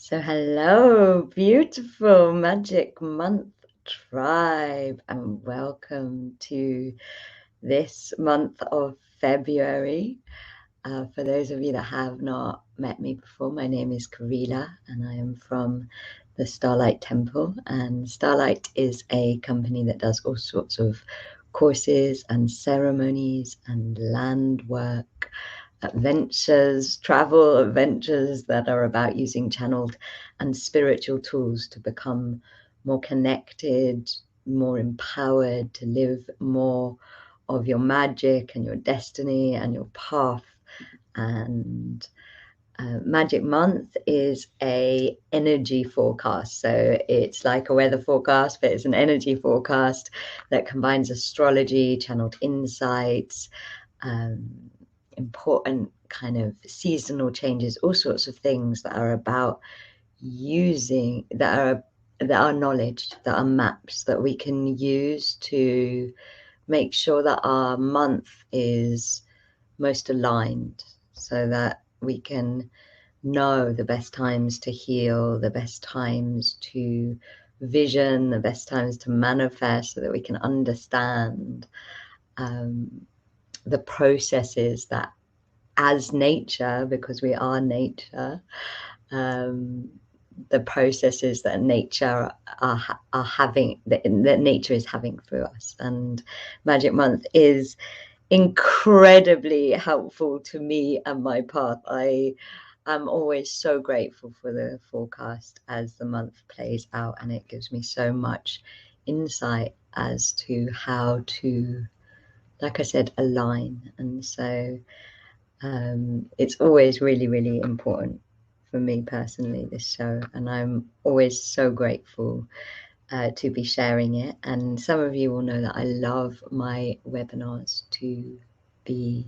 So hello, beautiful Magic Month tribe, and welcome to this month of February. For those of you that have not met me before, my name is Karila and I am from the Starlight Temple, and Starlight is a company that does all sorts of courses and ceremonies and land work adventures, travel adventures that are about using channeled and spiritual tools to become more connected, more empowered, to live more of your magic and your destiny and your path. And Magic Month is a energy forecast, so it's like a weather forecast, but it's an energy forecast that combines astrology, channeled insights, important kind of seasonal changes, all sorts of things that are about using that are knowledge, that are maps that we can use to make sure that our month is most aligned, so that we can know the best times to heal, the best times to vision, the best times to manifest, so that we can understand the processes that, as nature, because we are nature, the processes that nature are having, that nature is having through us. And Magic Month is incredibly helpful to me and my path. I am always so grateful for the forecast as the month plays out, and it gives me so much insight as to how to, like I said, align. And so it's always really, really important for me personally, this show, and I'm always so grateful to be sharing it. And some of you will know that I love my webinars to be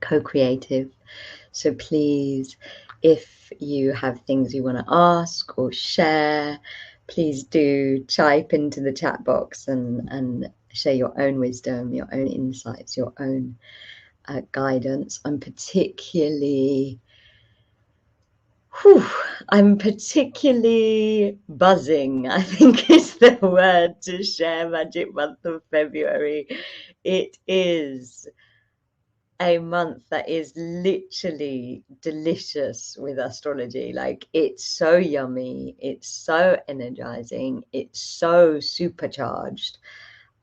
co-creative. So please, if you have things you want to ask or share, please do type into the chat box and share your own wisdom, your own insights, your own guidance. I'm particularly buzzing, I think is the word, to share Magic Month of February. It is a month that is literally delicious with astrology. Like, it's so yummy, it's so energizing, it's so supercharged.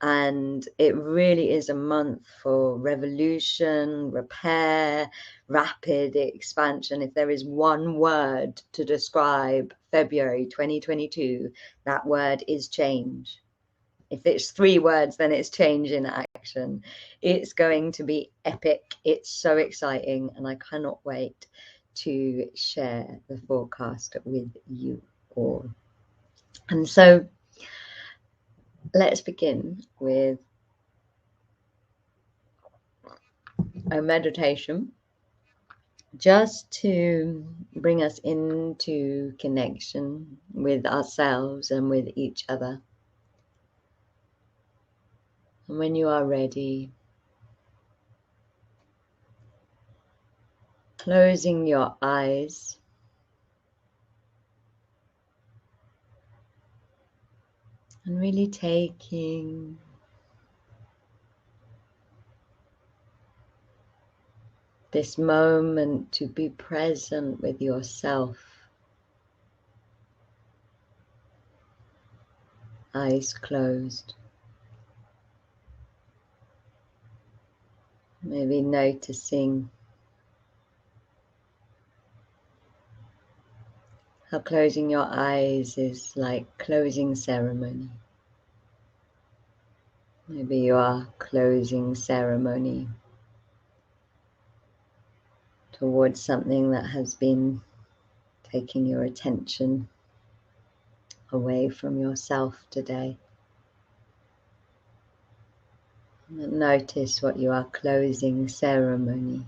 And it really is a month for revolution, repair, rapid expansion. If there is one word to describe February 2022, that word is change. If it's 3 words, then it's change in action. It's going to be epic. It's so exciting, and I cannot wait to share the forecast with you all. And so let's begin with a meditation, just to bring us into connection with ourselves and with each other. And when you are ready, closing your eyes, and really taking this moment to be present with yourself. Eyes closed. Maybe noticing how closing your eyes is like closing ceremony. Maybe you are closing ceremony towards something that has been taking your attention away from yourself today. And notice what you are closing ceremony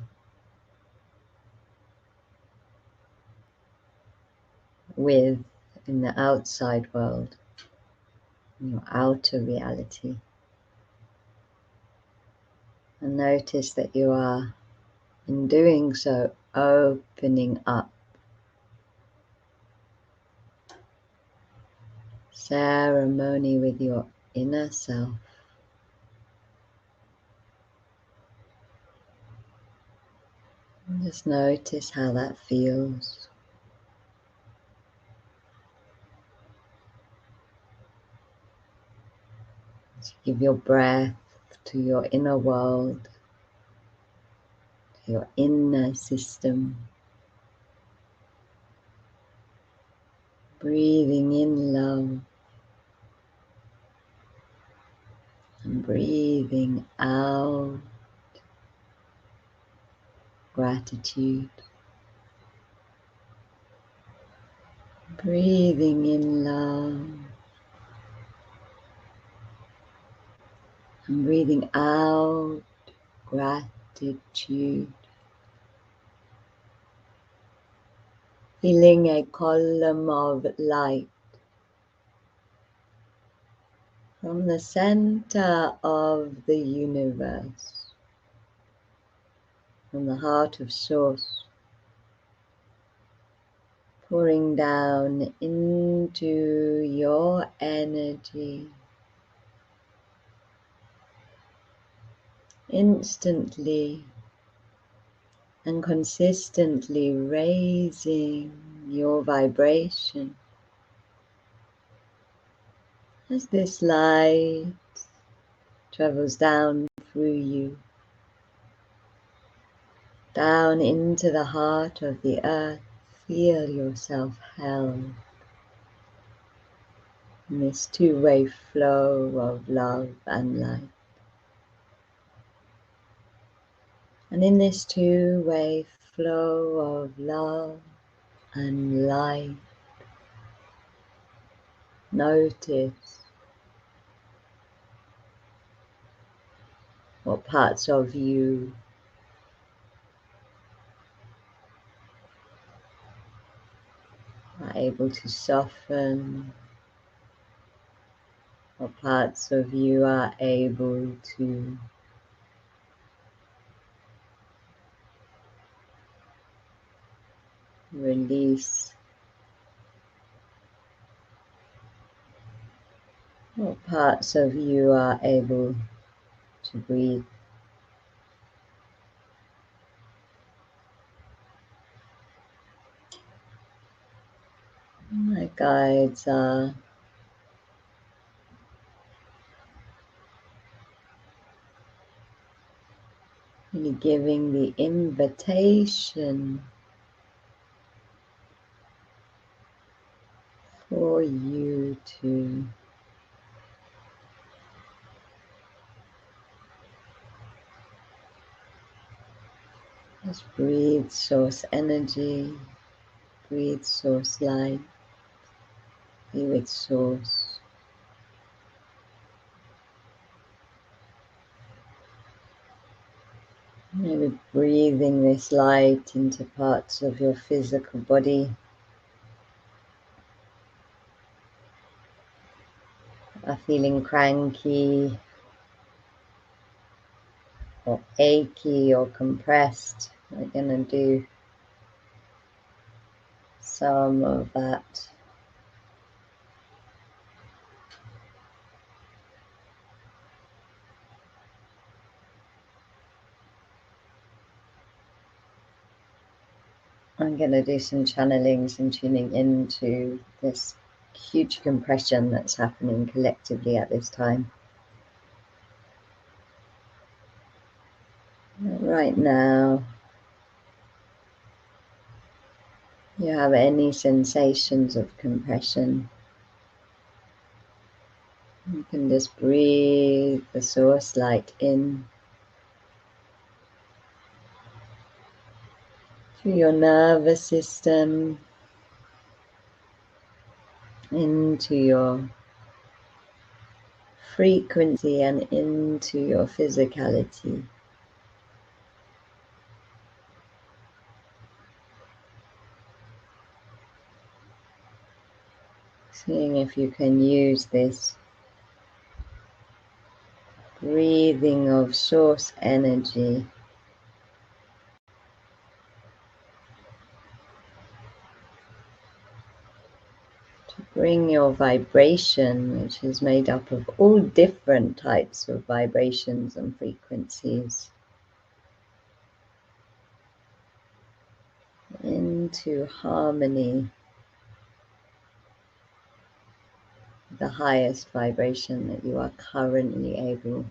with in the outside world, in your outer reality. And notice that you are, in doing so, opening up ceremony with your inner self. And just notice how that feels. As you give your breath to your inner world, to your inner system. Breathing in love and breathing out gratitude. Breathing in love and breathing out gratitude. Feeling a column of light from the center of the universe, from the heart of Source, pouring down into your energy, instantly and consistently raising your vibration as this light travels down through you, down into the heart of the earth. Feel yourself held in this two-way flow of love and light. And in this two-way flow of love and light, notice what parts of you are able to soften, what parts of you are able to release, what parts of you are able to breathe. My guides are really giving the invitation for you to just breathe Source energy, breathe Source light, be with Source. Maybe breathing this light into parts of your physical body. Are feeling cranky or achy or compressed. We're going to do some of that. I'm going to do some channelings and tuning into this huge compression that's happening collectively at this time. Right now, you have any sensations of compression, you can just breathe the Source light in through your nervous system, into your frequency and into your physicality. Seeing if you can use this breathing of Source energy to bring your vibration, which is made up of all different types of vibrations and frequencies, into harmony, the highest vibration that you are currently able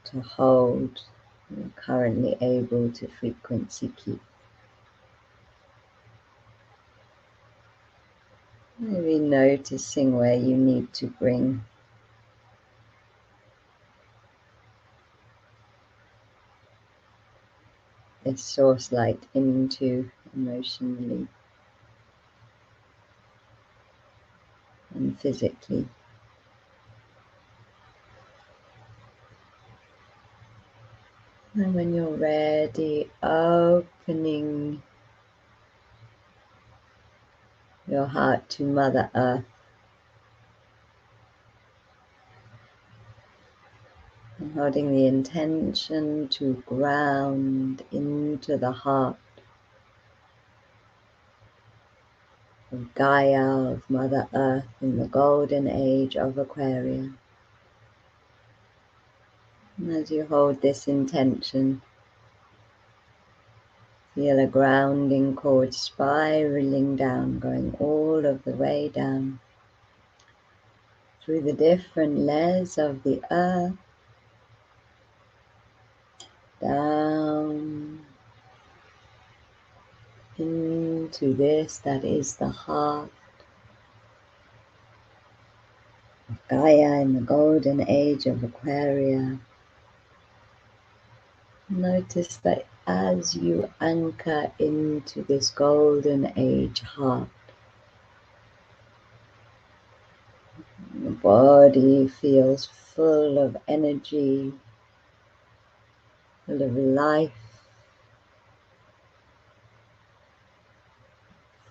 to hold, you're currently able to frequency keep. Maybe noticing where you need to bring this source light into emotionally and physically. And when you're ready, opening your heart to Mother Earth. And holding the intention to ground into the heart of Gaia, of Mother Earth in the golden age of Aquarius. And as you hold this intention, feel a grounding cord spiraling down, going all of the way down through the different layers of the earth, down into this that is the heart of Gaia in the golden age of Aquarius. Notice that as you anchor into this golden age heart, the body feels full of energy, full of life,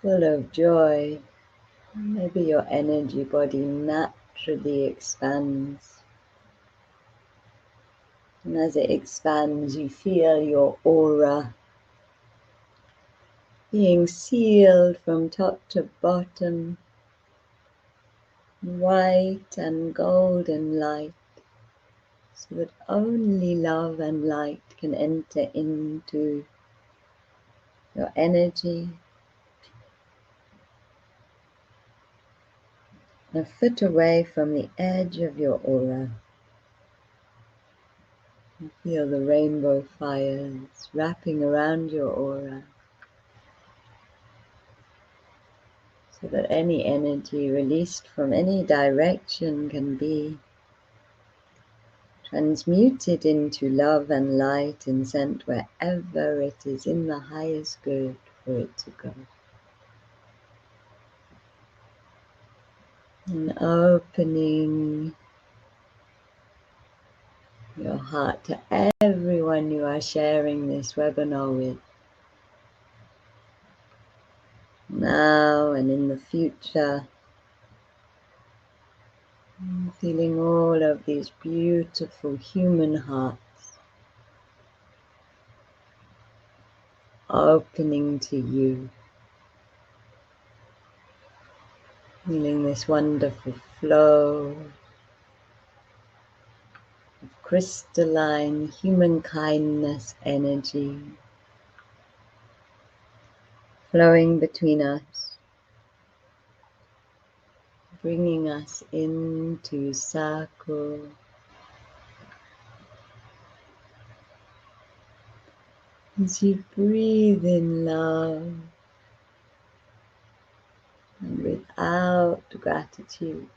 full of joy. Maybe your energy body naturally expands. And as it expands, you feel your aura being sealed from top to bottom, white and golden light, so that only love and light can enter into your energy. A foot away from the edge of your aura, you feel the rainbow fires wrapping around your aura, so that any energy released from any direction can be transmuted into love and light and sent wherever it is in the highest good for it to go. And opening your heart to everyone you are sharing this webinar with, now and in the future. Feeling all of these beautiful human hearts opening to you. Feeling this wonderful flow of crystalline human kindness energy flowing between us, bringing us into circle. As you breathe in love and without gratitude,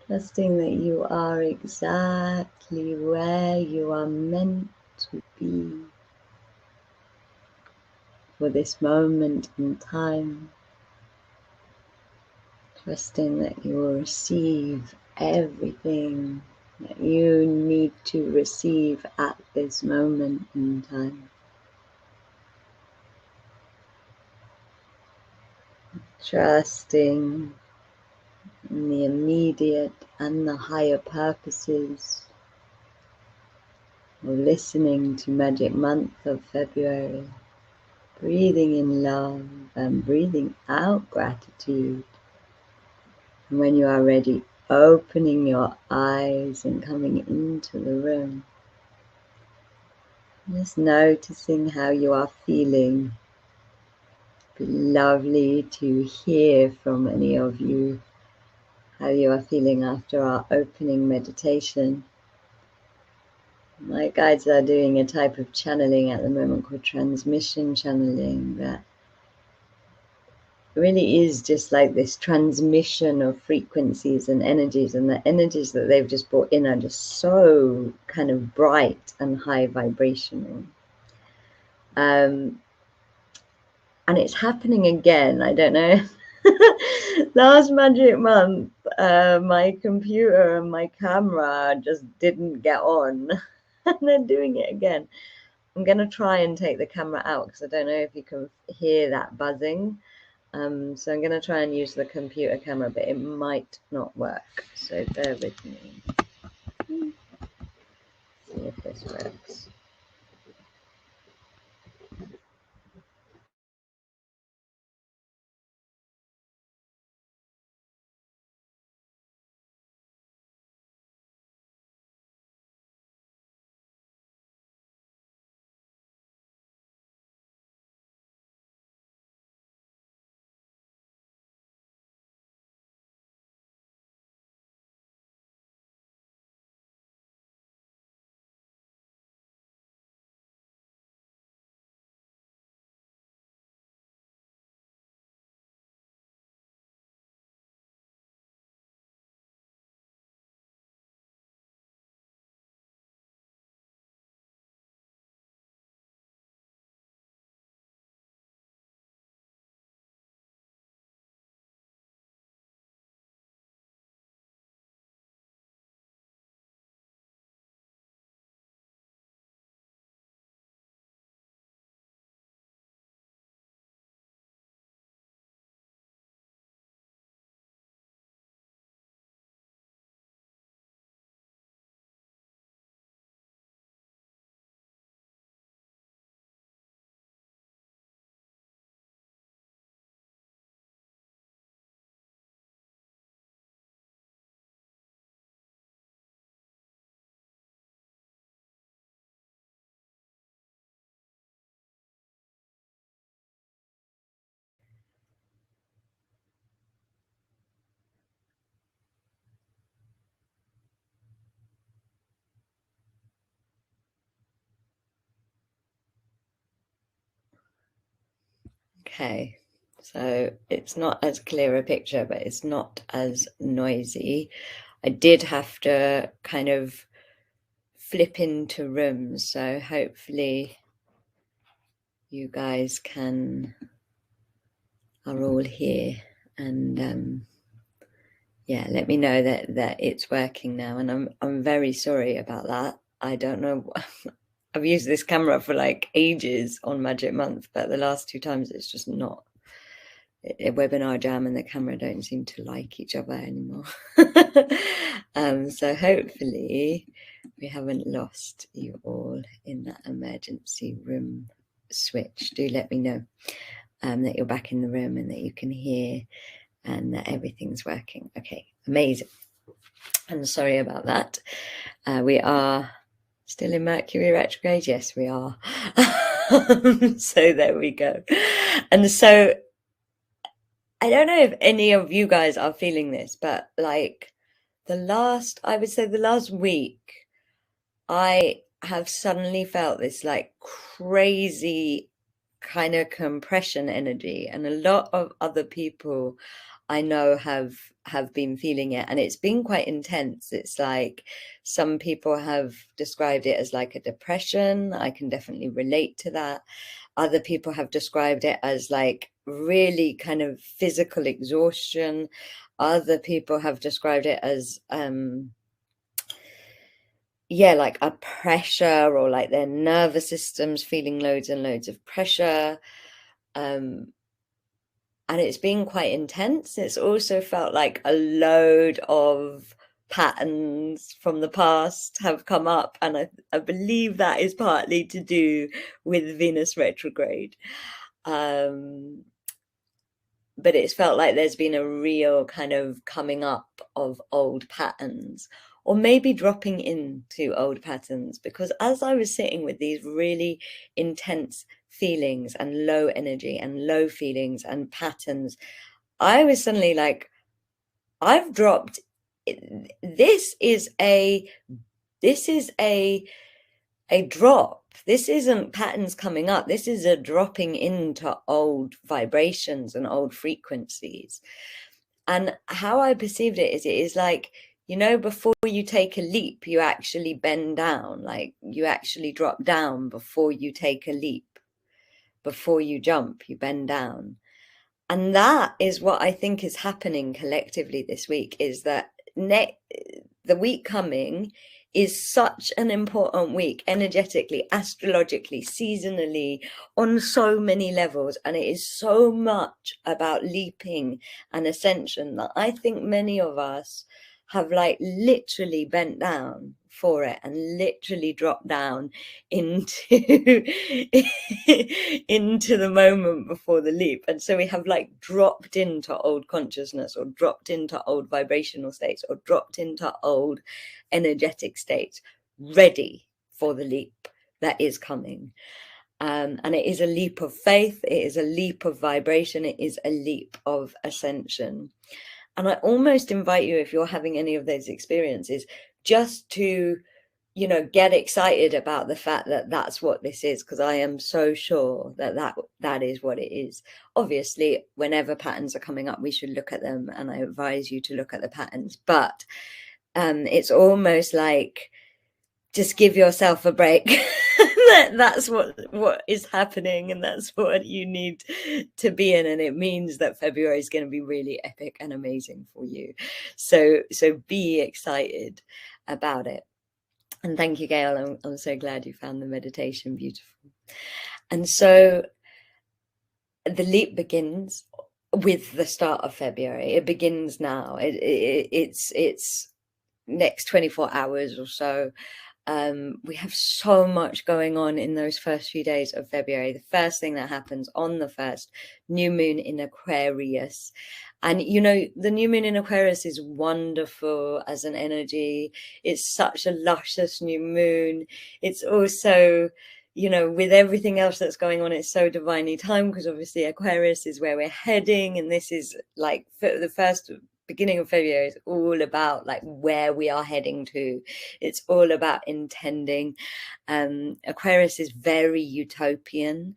trusting that you are exactly where you are meant to be for this moment in time, trusting that you will receive everything that you need to receive at this moment in time. Trusting in the immediate and the higher purposes of listening to Magic Month of February. breathing in love and breathing out gratitude. And when you are ready, opening your eyes and coming into the room. Just noticing how you are feeling. It'd be lovely to hear from any of you how you are feeling after our opening meditation. My guides are doing a type of channeling at the moment called transmission channeling that really is just like this transmission of frequencies and energies, and the energies that they've just brought in are just so kind of bright and high vibrational. And it's happening again. I don't know. Last magic month, my computer and my camera just didn't get on. And they're doing it again. I'm going to try and take the camera out because I don't know if you can hear that buzzing. So I'm going to try and use the computer camera, but it might not work. So bear with me. See if this works. Okay, so it's not as clear a picture, but it's not as noisy. I did have to kind of flip into rooms, so hopefully you guys are all here, and yeah, let me know that it's working now. And I'm very sorry about that. I don't know. I've used this camera for like ages on Magic Month, but the last 2 times it's just not. A webinar jam and the camera don't seem to like each other anymore. So hopefully we haven't lost you all in that emergency room switch. Do let me know that you're back in the room and that you can hear and that everything's working. Okay, amazing. I'm sorry about that. We are still in Mercury retrograde. Yes, we are. So there we go. And so I don't know if any of you guys are feeling this, but like I would say the last week, I have suddenly felt this like crazy kind of compression energy, and a lot of other people I know have been feeling it, and it's been quite intense. It's like some people have described it as like a depression. I can definitely relate to that. Other people have described it as like really kind of physical exhaustion. Other people have described it as yeah, like a pressure, or like their nervous system's feeling loads and loads of pressure. And it's been quite intense. It's also felt like a load of patterns from the past have come up, and I believe that is partly to do with Venus retrograde. But it's felt like there's been a real kind of coming up of old patterns, or maybe dropping into old patterns, because as I was sitting with these really intense feelings and low energy and low feelings and patterns, I was suddenly like, I've dropped. This is a drop. This isn't patterns coming up. This is a dropping into old vibrations and old frequencies. And how I perceived it is like, you know, before you take a leap, you actually bend down, like you actually drop down before you take a leap. Before you jump, you bend down. And that is what I think is happening collectively this week, is that the week coming is such an important week, energetically, astrologically, seasonally, on so many levels. And it is so much about leaping and ascension that I think many of us have like literally bent down for it and literally dropped down into into the moment before the leap. And so we have like dropped into old consciousness, or dropped into old vibrational states, or dropped into old energetic states, ready for the leap that is coming. And it is a leap of faith, it is a leap of vibration, it is a leap of ascension. And I almost invite you, if you're having any of those experiences, just to, you know, get excited about the fact that that's what this is, because I am so sure that is what it is. Obviously, whenever patterns are coming up, we should look at them, and I advise you to look at the patterns. But it's almost like, just give yourself a break. That's what is happening, and that's what you need to be in. And it means that February is going to be really epic and amazing for you. So be excited about it. And thank you, Gail. I'm so glad you found the meditation beautiful. And so the leap begins with the start of February. It begins now. It's next 24 hours or so. We have so much going on in those first few days of February. The first thing that happens on the first, new moon in Aquarius. And, you know, the new moon in Aquarius is wonderful as an energy. It's such a luscious new moon. It's also, you know, with everything else that's going on, it's so divinely timed, because obviously Aquarius is where we're heading. And this is like the first beginning of February is all about like where we are heading to. It's all about intending. Aquarius is very utopian.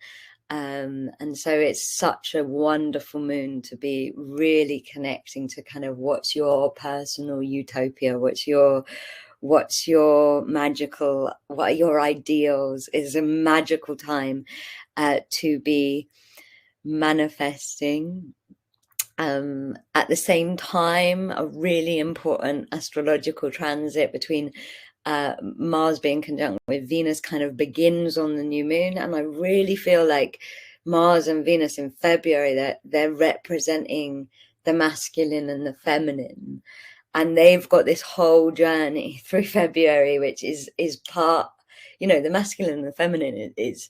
And so it's such a wonderful moon to be really connecting to kind of what's your personal utopia, what's your magical, what are your ideals. Is a magical time to be manifesting. At the same time, a really important astrological transit between Mars being conjunct with Venus kind of begins on the new moon. And I really feel like Mars and Venus in February, they're representing the masculine and the feminine. And they've got this whole journey through February, which is part, you know, the masculine and the feminine it's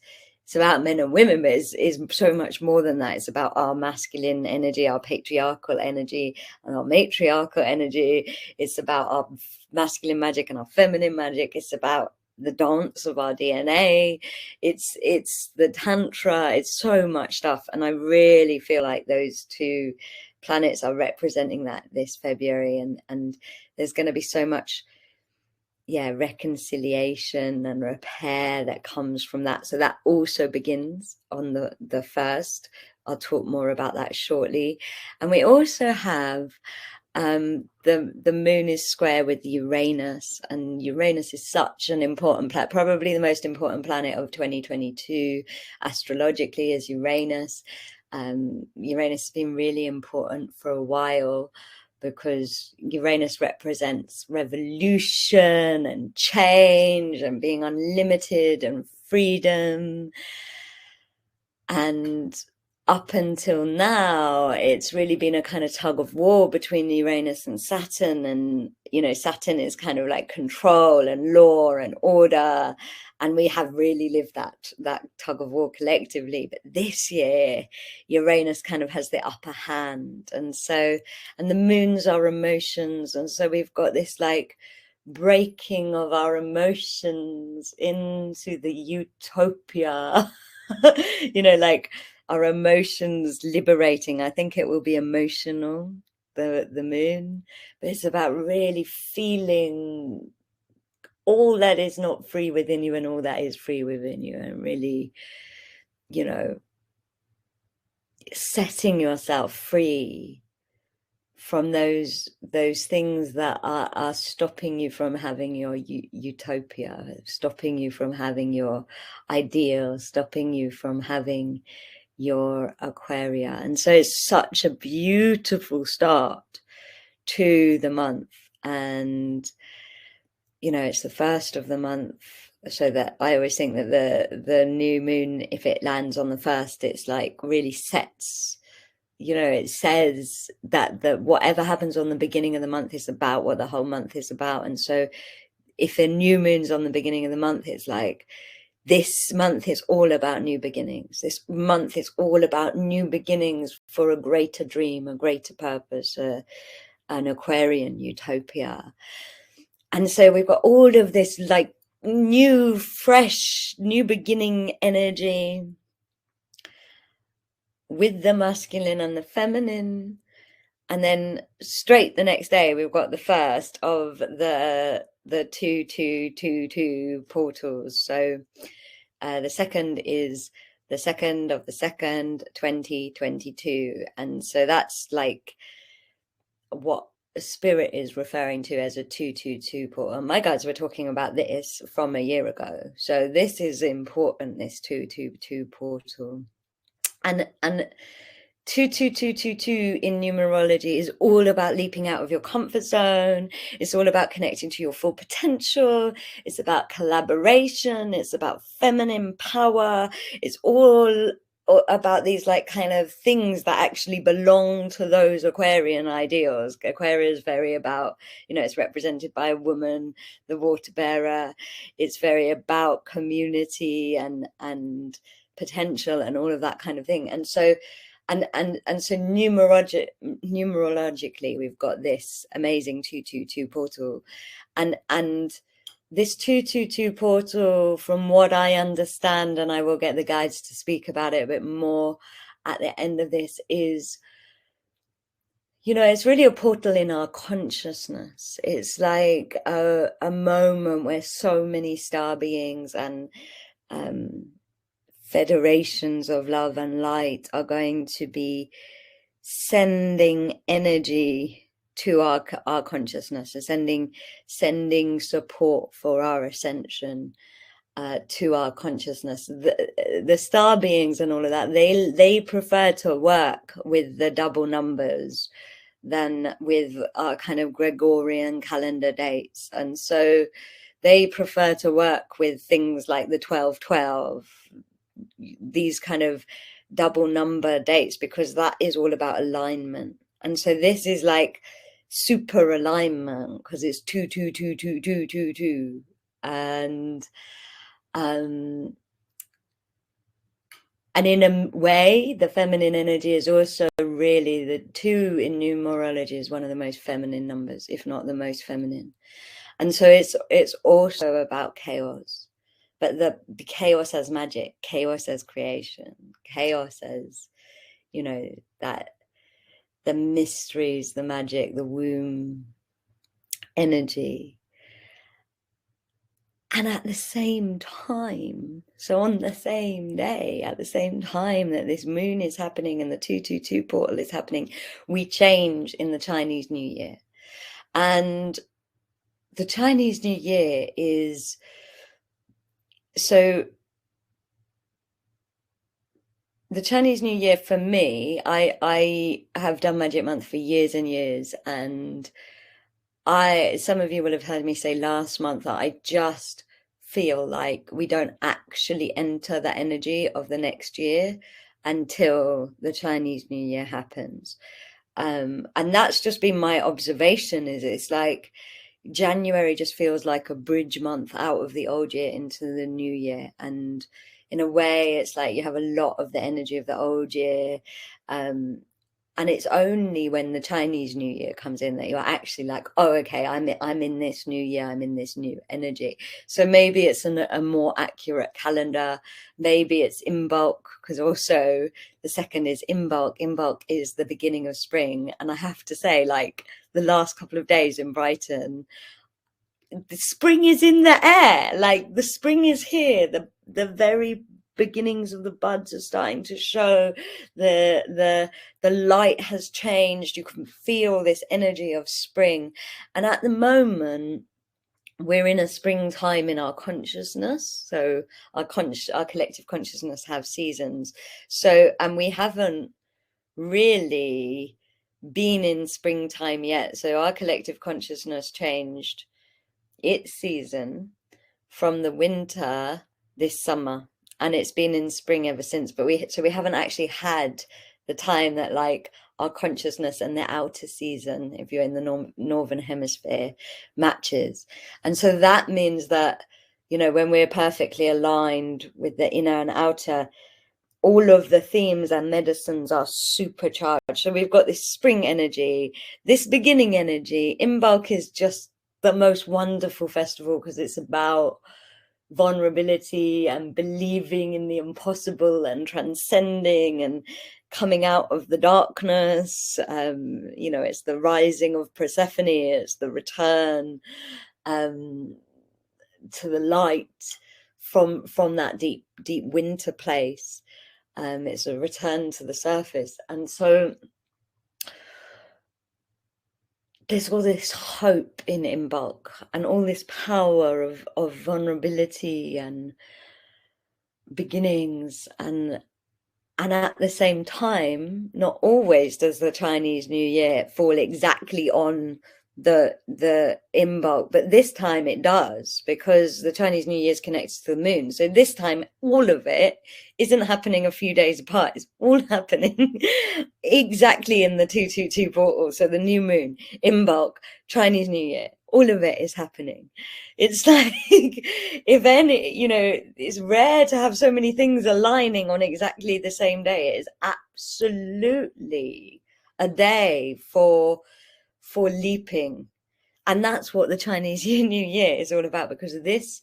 about men and women, but is so much more than that. It's about our masculine energy, our patriarchal energy, and our matriarchal energy. It's about our masculine magic and our feminine magic. It's about the dance of our DNA. It's the tantra. It's so much stuff. And I really feel like those two planets are representing that this February. And there's going to be so much reconciliation and repair that comes from that. So that also begins on the first. I'll talk more about that shortly. And we also have the moon is square with Uranus, and Uranus is such an important planet, probably the most important planet of 2022 astrologically is Uranus. Uranus has been really important for a while, because Uranus represents revolution and change and being unlimited and freedom. And up until now, it's really been a kind of tug of war between Uranus and Saturn. And, you know, Saturn is kind of like control and law and order. And we have really lived that tug of war collectively. But this year, Uranus kind of has the upper hand. And the moons are emotions. And so we've got this like breaking of our emotions into the utopia, you know, like our emotions liberating. I think it will be emotional, the moon, but it's about really feeling all that is not free within you and all that is free within you, and really, you know, setting yourself free from those things that are stopping you from having your utopia, stopping you from having your ideal, stopping you from having your Aquaria. And so it's such a beautiful start to the month. And, you know, it's the first of the month. So that I always think that the new moon, if it lands on the first, it's like really sets, you know, it says that whatever happens on the beginning of the month is about what the whole month is about. And so if a new moon's on the beginning of the month, it's like, this month is all about new beginnings. This month is all about new beginnings for a greater dream, a greater purpose, an Aquarian utopia. And so we've got all of this like new, fresh, new beginning energy with the masculine and the feminine. And then straight the next day, we've got the first of the 2-2-2-2 portals. So the second is the 2nd of the 2nd, 2022. And so that's like what Spirit is referring to as a 2-2-2 portal. And my guides were talking about this from a year ago. So this is important, this 2-2-2 portal. And 2-2-2-2-2 in numerology is all about leaping out of your comfort zone. It's all about connecting to your full potential. It's about collaboration. It's about feminine power. It's all about these like kind of things that actually belong to those Aquarian ideals. Aquarius is very about, you know, it's represented by a woman, the water bearer. It's very about community and potential and all of that kind of thing. And so so numerologically, we've got this amazing 2-2-2 portal, and this 2-2-2 portal, from what I understand, and I will get the guides to speak about it a bit more at the end of this, is, you know, it's really a portal in our consciousness. It's like a moment where so many star beings and federations of love and light are going to be sending energy to our consciousness, sending support for our ascension to our consciousness. The star beings and all of that, they prefer to work with the double numbers than with our kind of Gregorian calendar dates. And so they prefer to work with things like the 12-12, these kind of double number dates, because that is all about alignment. And so this is like super alignment because it's 2-2-2-2-2-2-2. And in a way, the feminine energy is also really, the 2 in numerology is one of the most feminine numbers, if not the most feminine. And so it's also about chaos. But the chaos as magic, chaos as creation, chaos as, you know, that the mysteries, the magic, the womb energy. And at the same time, so on the same day, at the same time that this moon is happening and the 2-2-2 portal is happening, we change in the Chinese New Year. And the Chinese New Year is, so the Chinese New Year for me, I have done Magic Month for years and years, and some of you will have heard me say last month that I just feel like we don't actually enter the energy of the next year until the Chinese New Year happens. And that's just been my observation, is it's like January just feels like a bridge month out of the old year into the new year. And in a way, it's like you have a lot of the energy of the old year. And it's only when the Chinese New Year comes in that you're actually like, oh, okay, I'm in this new year, I'm in this new energy. So maybe it's a more accurate calendar. Maybe it's Imbolc, because also the second is Imbolc. Imbolc is the beginning of spring. And I have to say, like, the last couple of days in Brighton, the spring is in the air. Like, the spring is here. The very beginnings of the buds are starting to show. The light has changed. You can feel this energy of spring. And at the moment, we're in a springtime in our consciousness. So our collective consciousness have seasons. So, and we haven't really been in springtime yet. So our collective consciousness changed its season from the winter this summer, and it's been in spring ever since. But we haven't actually had the time that, like, our consciousness and the outer season, if you're in the northern hemisphere, matches. And so that means that, you know, when we're perfectly aligned with the inner and outer, all of the themes and medicines are supercharged. So we've got this spring energy, this beginning energy. Imbolc is just the most wonderful festival because it's about vulnerability and believing in the impossible and transcending and coming out of the darkness. You know, it's the rising of Persephone, it's the return to the light from that deep winter place. It's a return to the surface. And so there's all this hope in Imbolc and all this power of vulnerability and beginnings. And at the same time, not always does the Chinese New Year fall exactly on the Imbolc, but this time it does, because the Chinese New Year is connected to the moon. So this time all of it isn't happening a few days apart. It's all happening exactly in the 222 portal. So the new moon, Imbolc, Chinese New Year, all of it is happening. It's like, if any, you know, it's rare to have so many things aligning on exactly the same day. It is absolutely a day for leaping. And that's what the Chinese New Year is all about, because of this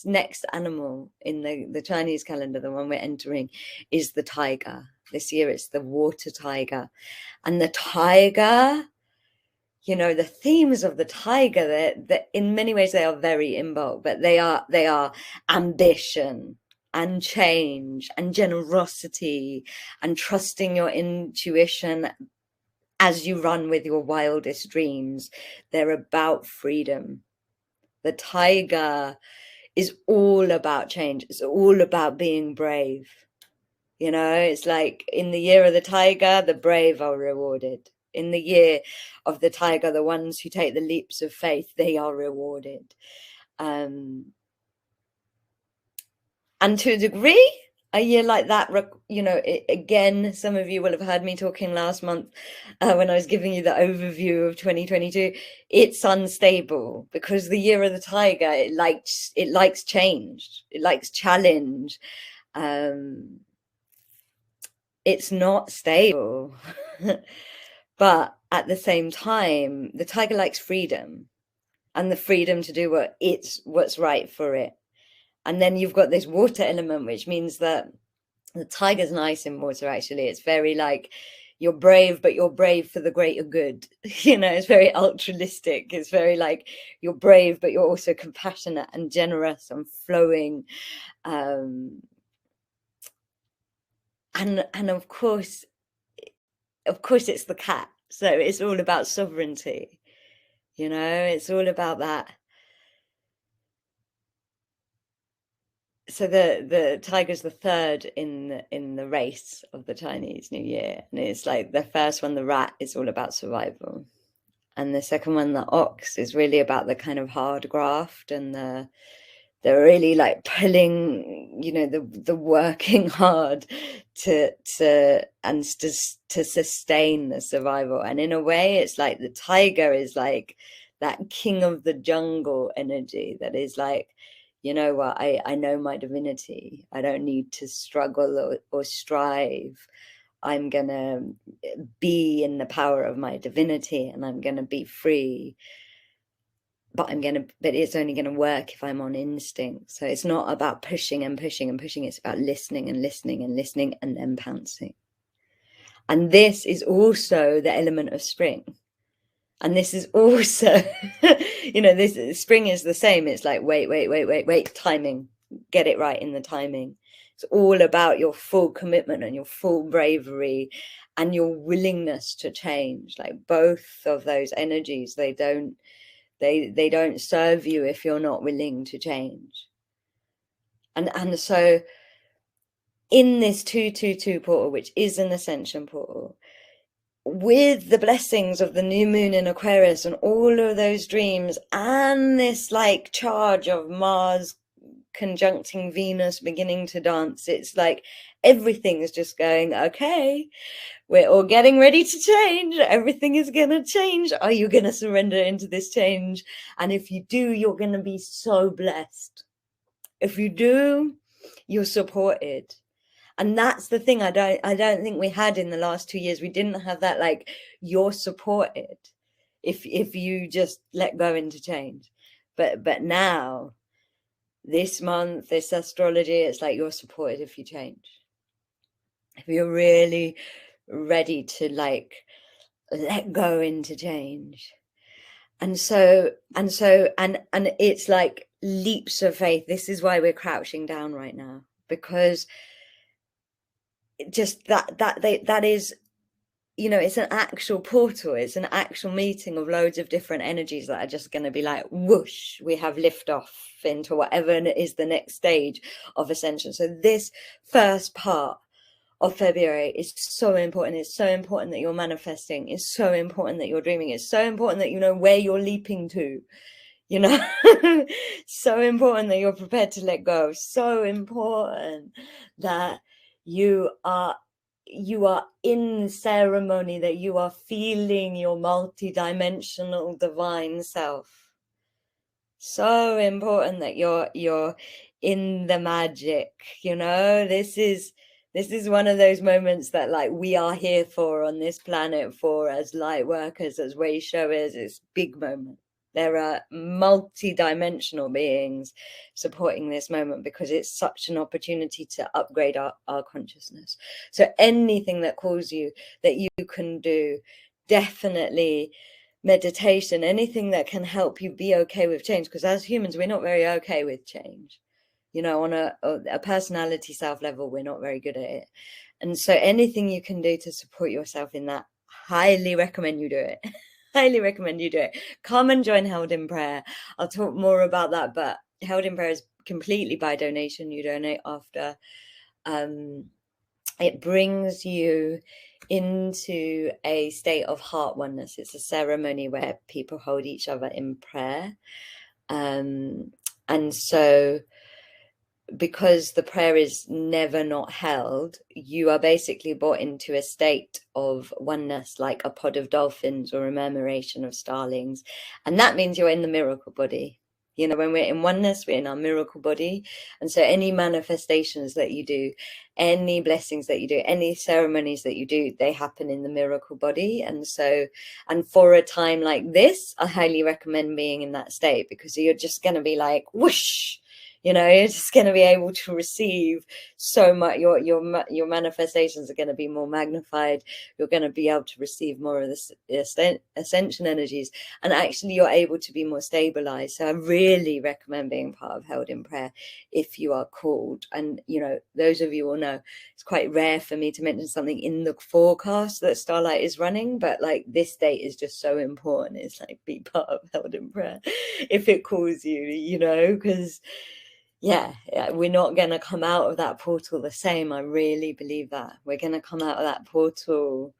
next animal in the Chinese calendar, the one we're entering, is the tiger. This year it's the water tiger. And the tiger, you know, the themes of the tiger, that in many ways they are very Imbolc, but they are ambition and change and generosity and trusting your intuition as you run with your wildest dreams. They're about freedom. The tiger is all about change. It's all about being brave. You know, it's like in the year of the tiger, the brave are rewarded. In the year of the tiger, the ones who take the leaps of faith, they are rewarded. And to a degree, a year like that, you know, again, some of you will have heard me talking last month when I was giving you the overview of 2022. It's unstable because the year of the tiger, it likes change, it likes challenge. It's not stable. But at the same time, the tiger likes freedom, and the freedom to do what's right for it. And then you've got this water element, which means that the tiger's nice in water, actually. It's very like, you're brave, but you're brave for the greater good. You know, it's very altruistic. It's very like, you're brave, but you're also compassionate and generous and flowing. And of course it's the cat. So it's all about sovereignty. You know, it's all about that. So the tiger's the third in the race of the Chinese New Year, and it's like the first one, the rat, is all about survival, and the second one, the ox, is really about the kind of hard graft and the they're really like pulling, you know, the working hard to sustain the survival. And in a way, it's like the tiger is like that king of the jungle energy that is like, you know what, I know my divinity. I don't need to struggle or strive. I'm gonna be in the power of my divinity, and I'm gonna be free. But it's only gonna work if I'm on instinct. So it's not about pushing and pushing and pushing. It's about listening and listening and listening and then pouncing. And this is also the element of spring. And this is also, you know, this spring is the same. It's like, wait, timing, get it right in the timing. It's all about your full commitment and your full bravery and your willingness to change. Like both of those energies, they don't serve you if you're not willing to change. And so in this 222 portal, which is an ascension portal, with the blessings of the new moon in Aquarius and all of those dreams and this like charge of Mars conjuncting Venus beginning to dance, it's like everything is just going, okay, we're all getting ready to change. Everything is going to change. Are you going to surrender into this change? And if you do, you're going to be so blessed. If you do, you're supported. And that's the thing I don't think we had in the last 2 years. We didn't have that, like, you're supported if you just let go into change. But now, this month, this astrology, it's like you're supported if you change. If you're really ready to like let go into change. And it's like leaps of faith. This is why we're crouching down right now, because just that is, you know, it's an actual portal. It's an actual meeting of loads of different energies that are just going to be like, whoosh, we have liftoff into whatever is the next stage of ascension. So this first part of February is so important. It's so important that you're manifesting. It's so important that you're dreaming. It's so important that you know where you're leaping to, you know. So important that you're prepared to let go. So important that you are in ceremony, that you are feeling your multi-dimensional divine self. So important that you're in the magic, you know. This is one of those moments that like we are here for on this planet for, as light workers, as way showers. It's big moment. There are multi-dimensional beings supporting this moment because it's such an opportunity to upgrade our consciousness. So anything that calls you, that you can do, definitely meditation, anything that can help you be okay with change, because as humans we're not very okay with change, you know, on a personality self level we're not very good at it. And so anything you can do to support yourself in that, highly recommend you do it. Highly recommend you do it. Come and join Held in Prayer. I'll talk more about that, but Held in Prayer is completely by donation. You donate after. It brings you into a state of heart oneness. It's a ceremony where people hold each other in prayer. And so because the prayer is never not held, you are basically brought into a state of oneness, like a pod of dolphins or a murmuration of starlings. And that means you're in the miracle body. You know, when we're in oneness, we're in our miracle body. And so any manifestations that you do, any blessings that you do, any ceremonies that you do, they happen in the miracle body. And so, and for a time like this, I highly recommend being in that state, because you're just going to be like, whoosh, you know, you're just going to be able to receive so much. Your manifestations are going to be more magnified. You're going to be able to receive more of the ascension energies, and actually you're able to be more stabilized. So I really recommend being part of Held in Prayer if you are called. And, you know, those of you will know it's quite rare for me to mention something in the forecast that Starlight is running, but like this date is just so important. It's like, be part of Held in Prayer if it calls you, you know, because yeah, we're not going to come out of that portal the same. I really believe that. We're going to come out of that portal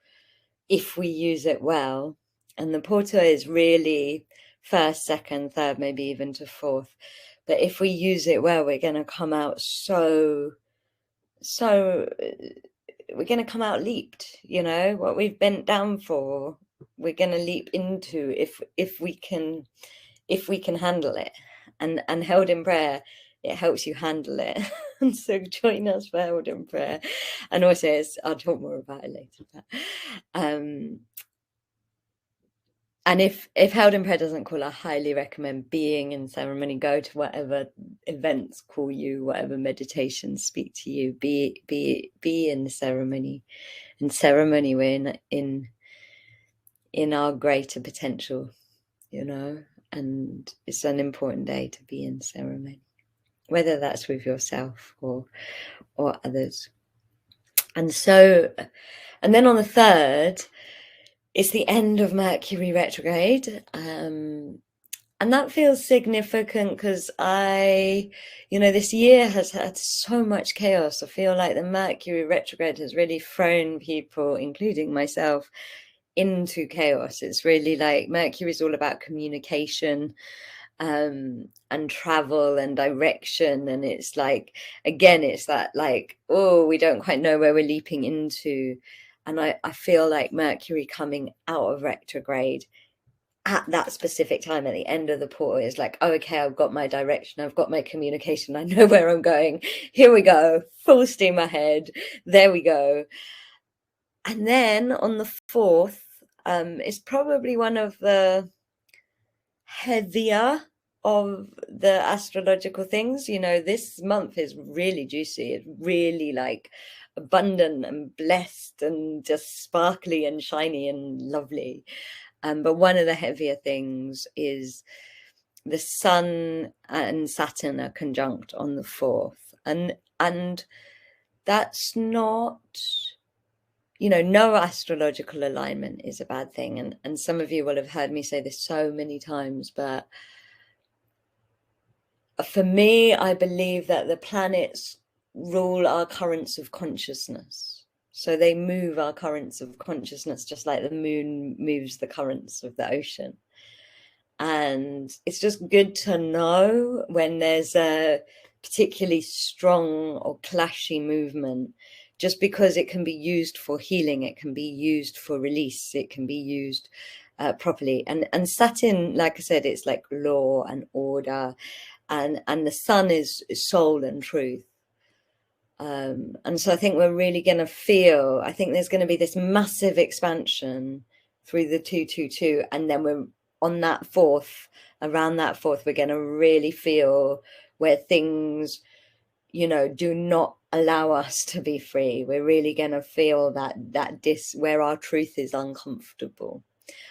if we use it well. And the portal is really first, second, third, maybe even to fourth. But if we use it well, we're going to come out so we're going to come out leaped, you know, what we've bent down for, we're going to leap into if we can handle it. And held in prayer, it helps you handle it. And so join us for held in prayer. And also I'll talk more about it later, but and if held in prayer doesn't call, I highly recommend being in ceremony. Go to whatever events call you, whatever meditations speak to you. Be in the ceremony. In ceremony, we're in our greater potential, you know. And it's an important day to be in ceremony, whether that's with yourself or others. And so, and then on the 3rd, it's the end of Mercury retrograde. And that feels significant because this year has had so much chaos. I feel like the Mercury retrograde has really thrown people, including myself, into chaos. It's really like Mercury is all about communication and travel and direction. And it's like, again, it's that like, oh, we don't quite know where we're leaping into. And I feel like Mercury coming out of retrograde at that specific time at the end of the portal is like, oh, okay, I've got my direction, I've got my communication, I know where I'm going, here we go, full steam ahead, there we go. And then on the 4th, it's probably one of the heavier of the astrological things. You know, this month is really juicy, it's really like abundant and blessed and just sparkly and shiny and lovely. But one of the heavier things is the Sun and Saturn are conjunct on the 4th. And that's not, you know, no astrological alignment is a bad thing. And some of you will have heard me say this so many times, but for me, I believe that the planets rule our currents of consciousness. So they move our currents of consciousness, just like the moon moves the currents of the ocean. And it's just good to know when there's a particularly strong or clashy movement, just because it can be used for healing, it can be used for release, it can be used properly. And Saturn, like I said, it's like law and order, and the Sun is soul and truth. And so I think we're really going to feel, I think there's going to be this massive expansion through the 222, and then we're on that 4th, around that 4th, we're going to really feel where things, you know, do not allow us to be free. We're really going to feel that where our truth is uncomfortable.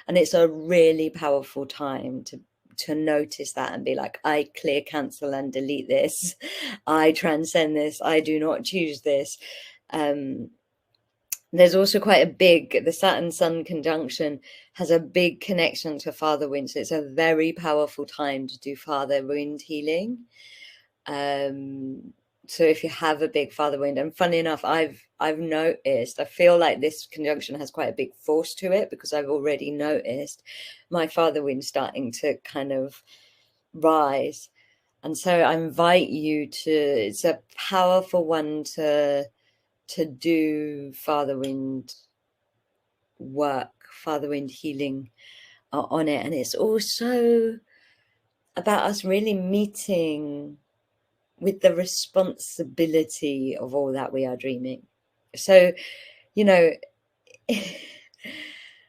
And it's a really powerful time to notice that and be like, I clear, cancel and delete this. I transcend this. I do not choose this. There's also quite the Saturn Sun Conjunction has a big connection to Father Wind. So it's a very powerful time to do Father Wind healing. So if you have a big Father Wind, and funny enough, I've noticed, I feel like this conjunction has quite a big force to it, because I've already noticed my Father Wind starting to kind of rise. And so I invite you to, it's a powerful one to do Father Wind work, Father Wind healing on it. And it's also about us really meeting with the responsibility of all that we are dreaming. So, you know,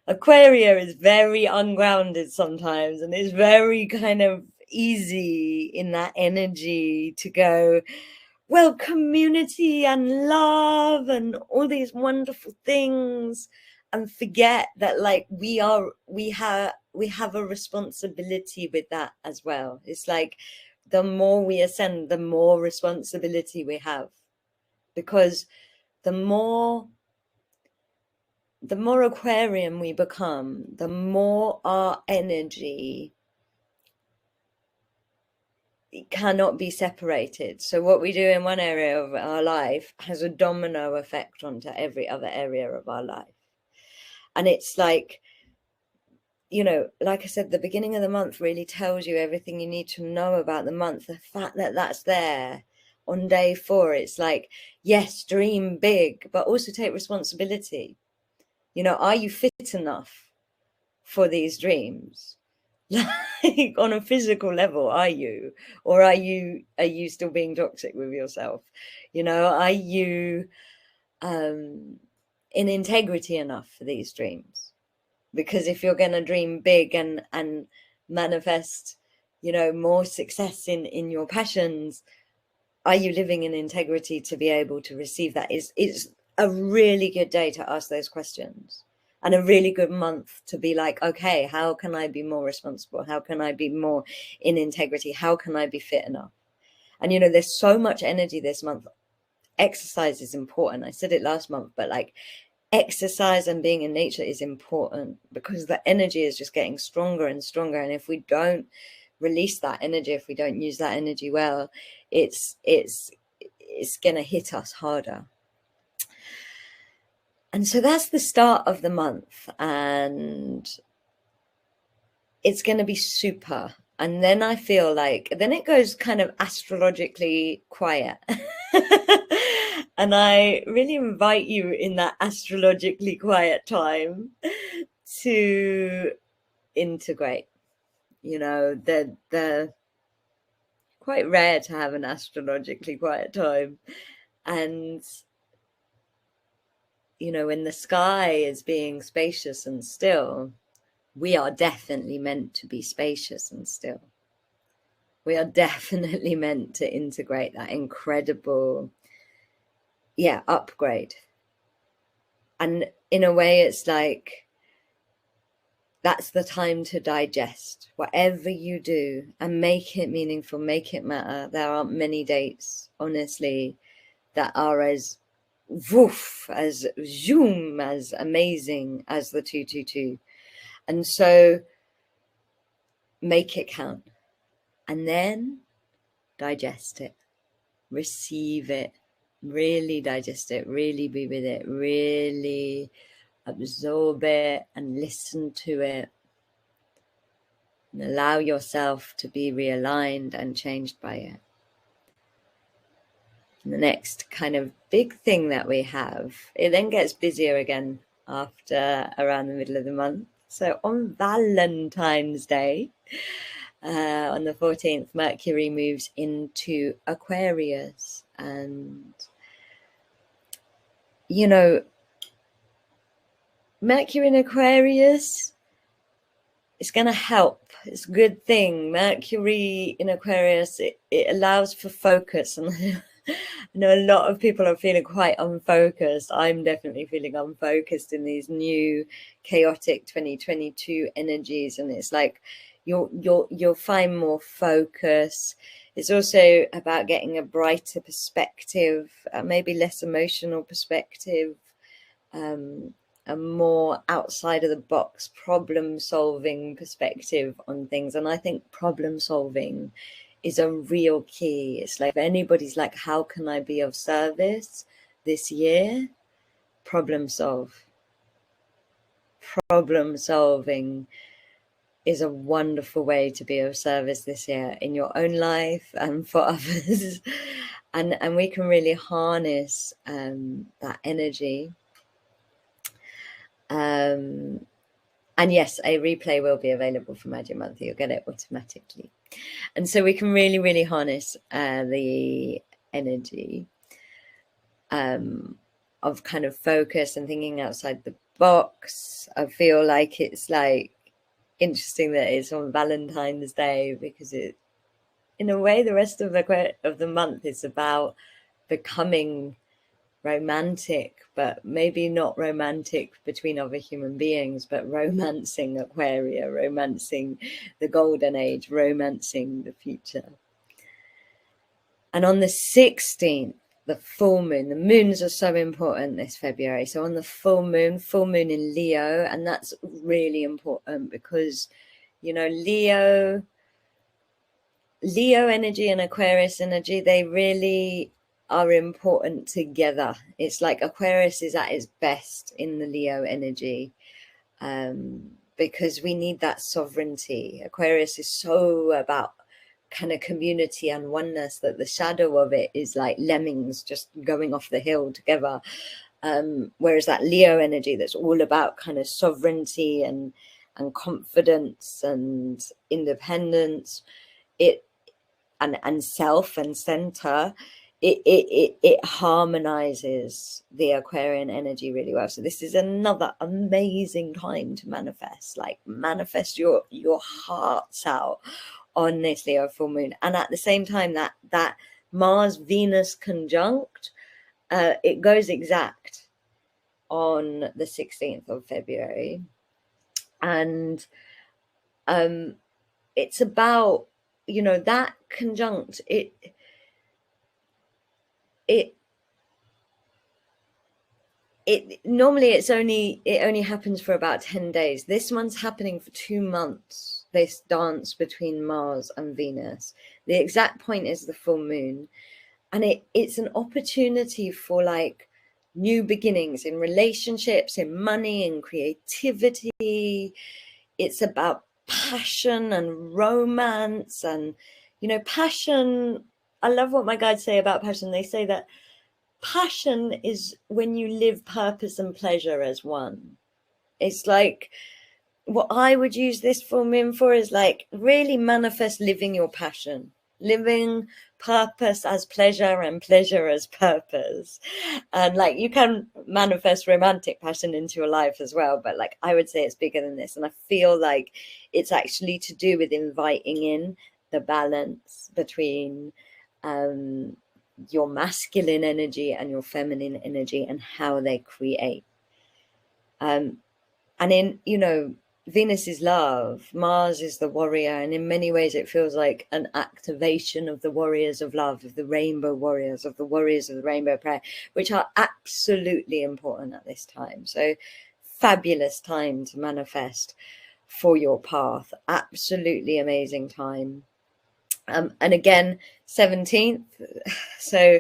Aquaria is very ungrounded sometimes, and it's very kind of easy in that energy to go, well, community and love and all these wonderful things, and forget that like we have a responsibility with that as well. It's like the more we ascend, the more responsibility we have, because the more Aquarian we become, the more our energy cannot be separated. So what we do in one area of our life has a domino effect onto every other area of our life. And it's like, you know, like I said, the beginning of the month really tells you everything you need to know about the month. The fact that that's there on day 4, it's like, yes, dream big, but also take responsibility. You know, are you fit enough for these dreams? Like on a physical level, are you? Or are you still being toxic with yourself? You know, are you in integrity enough for these dreams? Because if you're going to dream big and manifest, you know, more success in your passions, are you living in integrity to be able to receive that? It's a really good day to ask those questions, and a really good month to be like, okay, how can I be more responsible? How can I be more in integrity? How can I be fit enough? And, you know, there's so much energy this month. Exercise is important. I said it last month, but like, exercise and being in nature is important because the energy is just getting stronger and stronger. And if we don't release that energy, if we don't use that energy well, it's going to hit us harder. And so that's the start of the month, and it's going to be super. And then I feel like then it goes kind of astrologically quiet. And I really invite you in that astrologically quiet time to integrate. You know, they're quite rare to have an astrologically quiet time. And, you know, when the sky is being spacious and still, we are definitely meant to be spacious and still. We are definitely meant to integrate that incredible, upgrade. And in a way, it's like, that's the time to digest whatever you do and make it meaningful, make it matter. There aren't many dates, honestly, that are as woof, as zoom, as amazing as the 222. And so make it count, and then digest it, receive it, really digest it, really be with it, really absorb it and listen to it, and allow yourself to be realigned and changed by it. And the next kind of big thing that we have, it then gets busier again after around the middle of the month. So on Valentine's Day, on the 14th, Mercury moves into Aquarius. And, you know, Mercury in Aquarius, it's going to help. It's a good thing. Mercury in Aquarius, it allows for focus. And I know a lot of people are feeling quite unfocused. I'm definitely feeling unfocused in these new chaotic 2022 energies. And it's like you'll find more focus. It's also about getting a brighter perspective, maybe less emotional perspective, a more outside of the box problem solving perspective on things. And I think problem solving is a real key. It's like, if anybody's like, how can I be of service this year? Problem solve. Problem solving is a wonderful way to be of service this year in your own life and for others. And we can really harness that energy. And yes, a replay will be available for Magic Month. You'll get it automatically. And so we can really, really harness the energy of kind of focus and thinking outside the box. I feel like it's like interesting that it's on Valentine's Day, because it, in a way, the rest of the month is about becoming romantic, but maybe not romantic between other human beings, but romancing Aquaria, romancing the golden age, romancing the future. And on the 16th, the full moon, the moons are so important this February. So on the full moon in Leo, and that's really important because, you know, Leo energy and Aquarius energy, they really are important together. It's like Aquarius is at its best in the Leo energy. because we need that sovereignty. Aquarius is so about kind of community and oneness that the shadow of it is like lemmings just going off the hill together. Whereas that Leo energy that's all about kind of sovereignty and confidence and independence, it and self and center, it harmonizes the Aquarian energy really well. So this is another amazing time to manifest, like manifest your hearts out on this Leo full moon. And at the same time, that Mars Venus conjunct, it goes exact on the 16th of February, and it's about, you know, that conjunct, it normally it only happens for about 10 days. This one's happening for 2 months, this dance between Mars and Venus. The exact point is the full moon, and it's an opportunity for like new beginnings in relationships, in money, in creativity. It's about passion and romance. And, you know, passion, I love what my guides say about passion. They say that passion is when you live purpose and pleasure as one. It's like, what I would use this full moon for is like really manifest living your passion, living purpose as pleasure and pleasure as purpose. And like, you can manifest romantic passion into your life as well, but like I would say it's bigger than this. And I feel like it's actually to do with inviting in the balance between your masculine energy and your feminine energy and how they create. And in, you know, Venus is love, Mars is the warrior, and in many ways it feels like an activation of the warriors of love, of the rainbow warriors, of the warriors of the rainbow prayer, which are absolutely important at this time. So fabulous time to manifest for your path. Absolutely amazing time. And again, 17th. So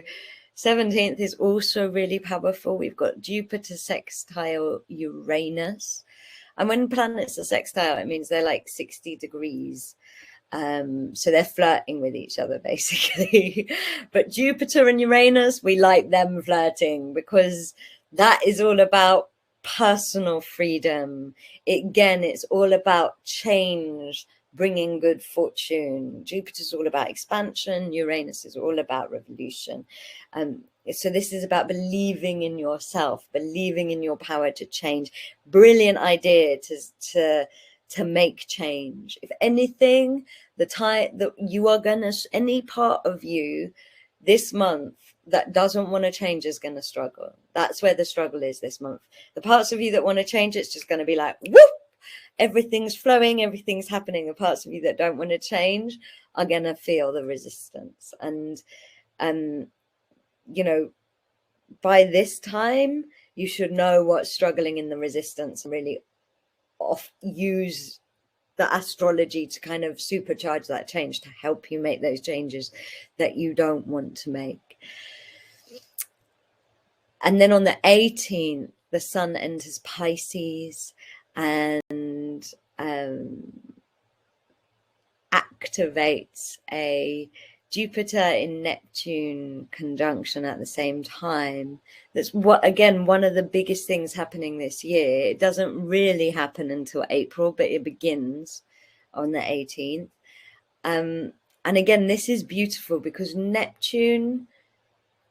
17th is also really powerful. We've got Jupiter sextile Uranus. And when planets are sextile, it means they're like 60 degrees. So they're flirting with each other, basically. But Jupiter and Uranus, we like them flirting because that is all about personal freedom. Again, it's all about change, bringing good fortune. Jupiter's all about expansion. Uranus is all about revolution. So this is about believing in yourself, believing in your power to change. Brilliant idea to make change. If anything, the time that you are gonna, any part of you this month that doesn't want to change is going to struggle. That's where the struggle is this month. The parts of you that want to change, it's just going to be like, whoop, everything's flowing, everything's happening. The parts of you that don't want to change are going to feel the resistance. And you know, by this time you should know what's struggling in the resistance and really use the astrology to kind of supercharge that change, to help you make those changes that you don't want to make. And then on the 18th, the sun enters Pisces and activates a Jupiter in Neptune conjunction at the same time. That's what, again, one of the biggest things happening this year. It doesn't really happen until April, but it begins on the 18th. And again, this is beautiful because Neptune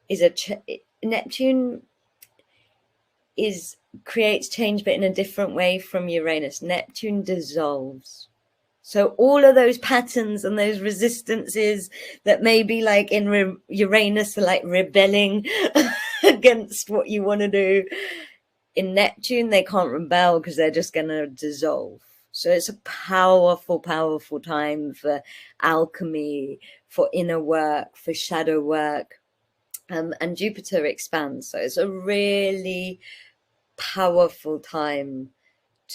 is creates change, but in a different way from Uranus. Neptune dissolves. So all of those patterns and those resistances that may be like in Uranus are like rebelling against what you want to do. In Neptune, they can't rebel because they're just going to dissolve. So it's a powerful, powerful time for alchemy, for inner work, for shadow work. And Jupiter expands. So it's a really powerful time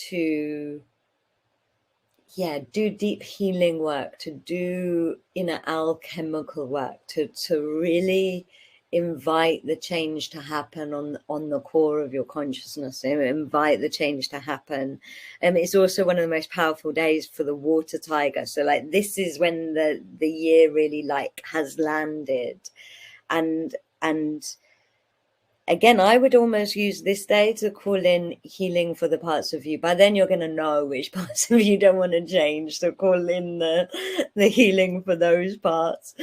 to do deep healing work, to do inner alchemical work, to really invite the change to happen on the core of your consciousness. Invite the change to happen. It's also one of the most powerful days for the water tiger. So like this is when the year really like has landed. And again, I would almost use this day to call in healing for the parts of you. By then, you're going to know which parts of you don't want to change. So call in the healing for those parts.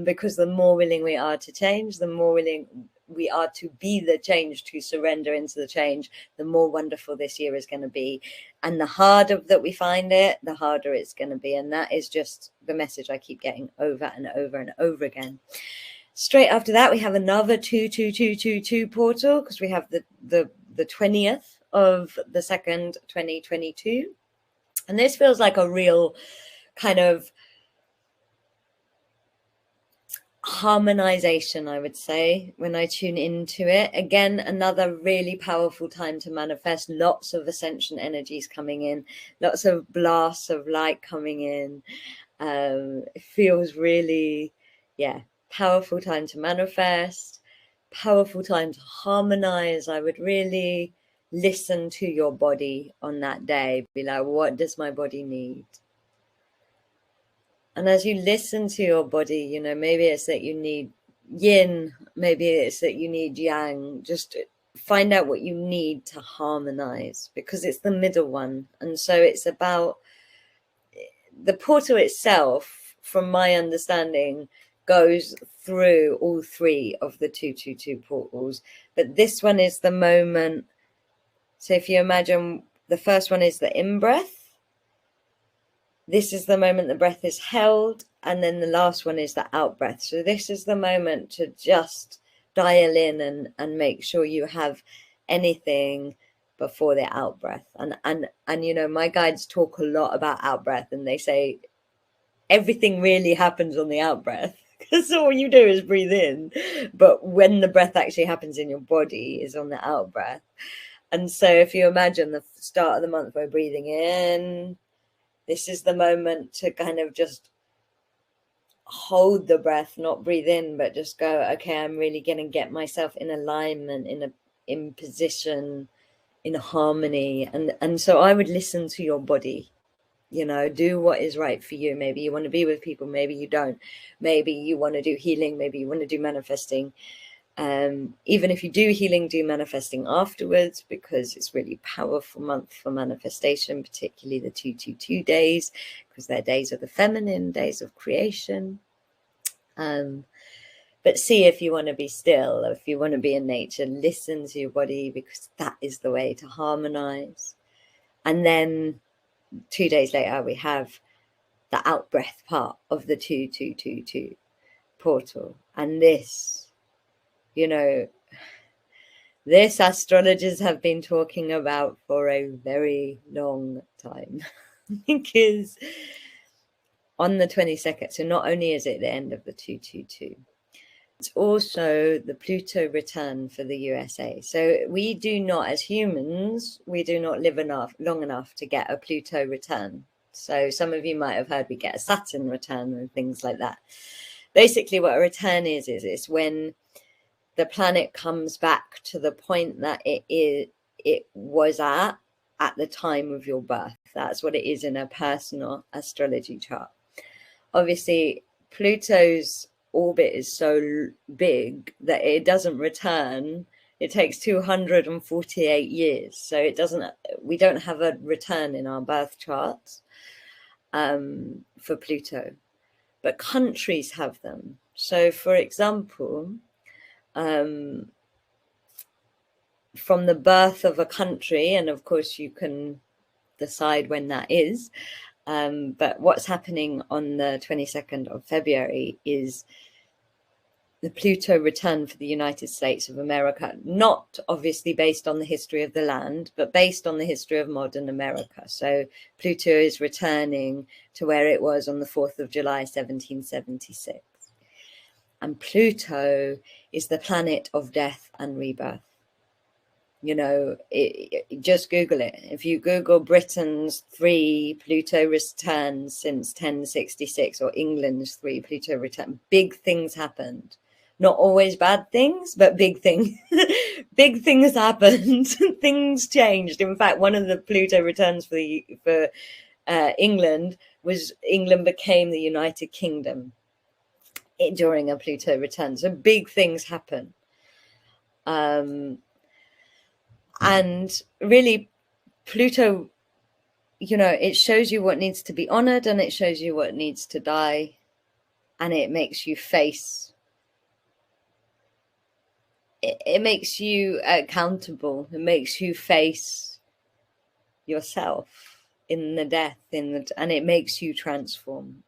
Because the more willing we are to change, the more willing we are to be the change, to surrender into the change, the more wonderful this year is going to be. And the harder that we find it, the harder it's going to be. And that is just the message I keep getting over and over and over again. Straight after that, we have another 22222 portal, because we have the 20th of the 2nd, 2022. And this feels like a real kind of harmonization, I would say, when I tune into it. Again, another really powerful time to manifest. Lots of ascension energies coming in, lots of blasts of light coming in. It feels really, powerful time to manifest, powerful time to harmonize. I would really listen to your body on that day. Be like, what does my body need? And as you listen to your body, you know, maybe it's that you need yin, maybe it's that you need yang. Just find out what you need to harmonize, because it's the middle one. And so it's about the portal itself, from my understanding, goes through all three of the 222 portals, but this one is the moment. So if you imagine, the first one is the in-breath. This is the moment the breath is held, and then the last one is the out-breath. So this is the moment to just dial in and make sure you have anything before the out-breath. And you know, my guides talk a lot about out-breath, and they say everything really happens on the out-breath, because all you do is breathe in, but when the breath actually happens in your body is on the out-breath. And so if you imagine the start of the month, we're breathing in. This is the moment to kind of just hold the breath, not breathe in, but just go, okay, I'm really going to get myself in alignment, in position, in harmony. And so I would listen to your body. You know, do what is right for you. Maybe you want to be with people, maybe you don't. Maybe you want to do healing, maybe you want to do manifesting. Even if you do healing, do manifesting afterwards, because it's really powerful month for manifestation, particularly the 222 days, because they're days of the feminine, days of creation. But see if you want to be still, if you want to be in nature, listen to your body, because that is the way to harmonize. And then 2 days later, we have the out-breath part of the 2222 portal. And this, you know, this astrologers have been talking about for a very long time. Because on the 22nd, so not only is it the end of the 222, it's also the Pluto return for the USA. So we do not, as humans, we do not live long enough to get a Pluto return. So some of you might have heard we get a Saturn return and things like that. Basically what a return is it's when the planet comes back to the point that it was at the time of your birth. That's what it is in a personal astrology chart. Obviously, Pluto's orbit is so big that it doesn't return. It takes 248 years. So we don't have a return in our birth charts for Pluto, but countries have them. So for example, from the birth of a country, and of course you can decide when that is, but what's happening on the 22nd of February is the Pluto return for the United States of America, not obviously based on the history of the land, but based on the history of modern America. So Pluto is returning to where it was on the 4th of July, 1776. And Pluto is the planet of death and rebirth. You know, just Google it. If you Google Britain's 3 Pluto returns since 1066, or England's 3 Pluto returns, big things happened Not always bad things, but big things. Big things happened. Things changed. In fact, one of the Pluto returns for England was England became the United Kingdom during a Pluto return. So big things happen. And really, Pluto, it shows you what needs to be honored and it shows you what needs to die. And it makes you face, it makes you accountable. It makes you face yourself in the death, and it makes you transform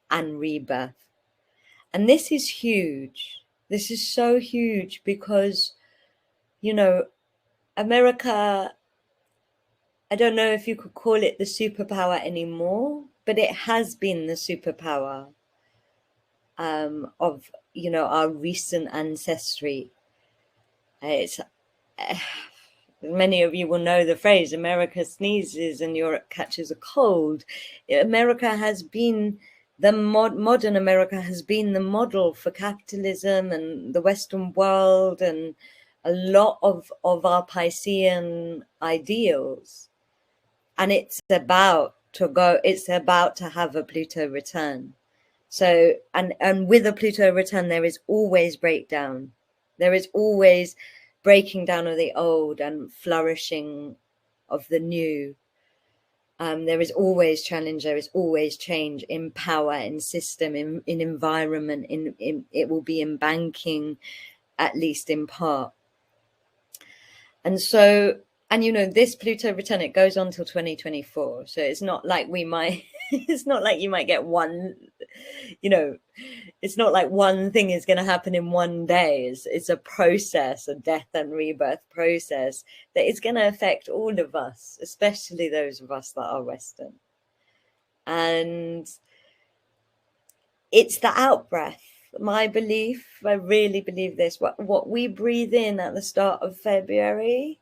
and rebirth. And this is huge. This is so huge because, America, I don't know if you could call it the superpower anymore, but it has been the superpower of, our recent ancestry. It's many of you will know the phrase, America sneezes and Europe catches a cold. America has been modern America has been the model for capitalism and the Western world and a lot of our Piscean ideals. And it's about to have a Pluto return. So, and with a Pluto return, there is always breakdown. There is always breaking down of the old and flourishing of the new. There is always challenge. There is always change in power, in system, in environment. It will be in banking, at least in part. And so, and this Pluto return, it goes on till 2024. So it's not like it's not like you might get one, it's not like one thing is going to happen in one day. It's a process, a death and rebirth process that is going to affect all of us, especially those of us that are Western. And it's the out-breath. My belief, I really believe this, what we breathe in at the start of February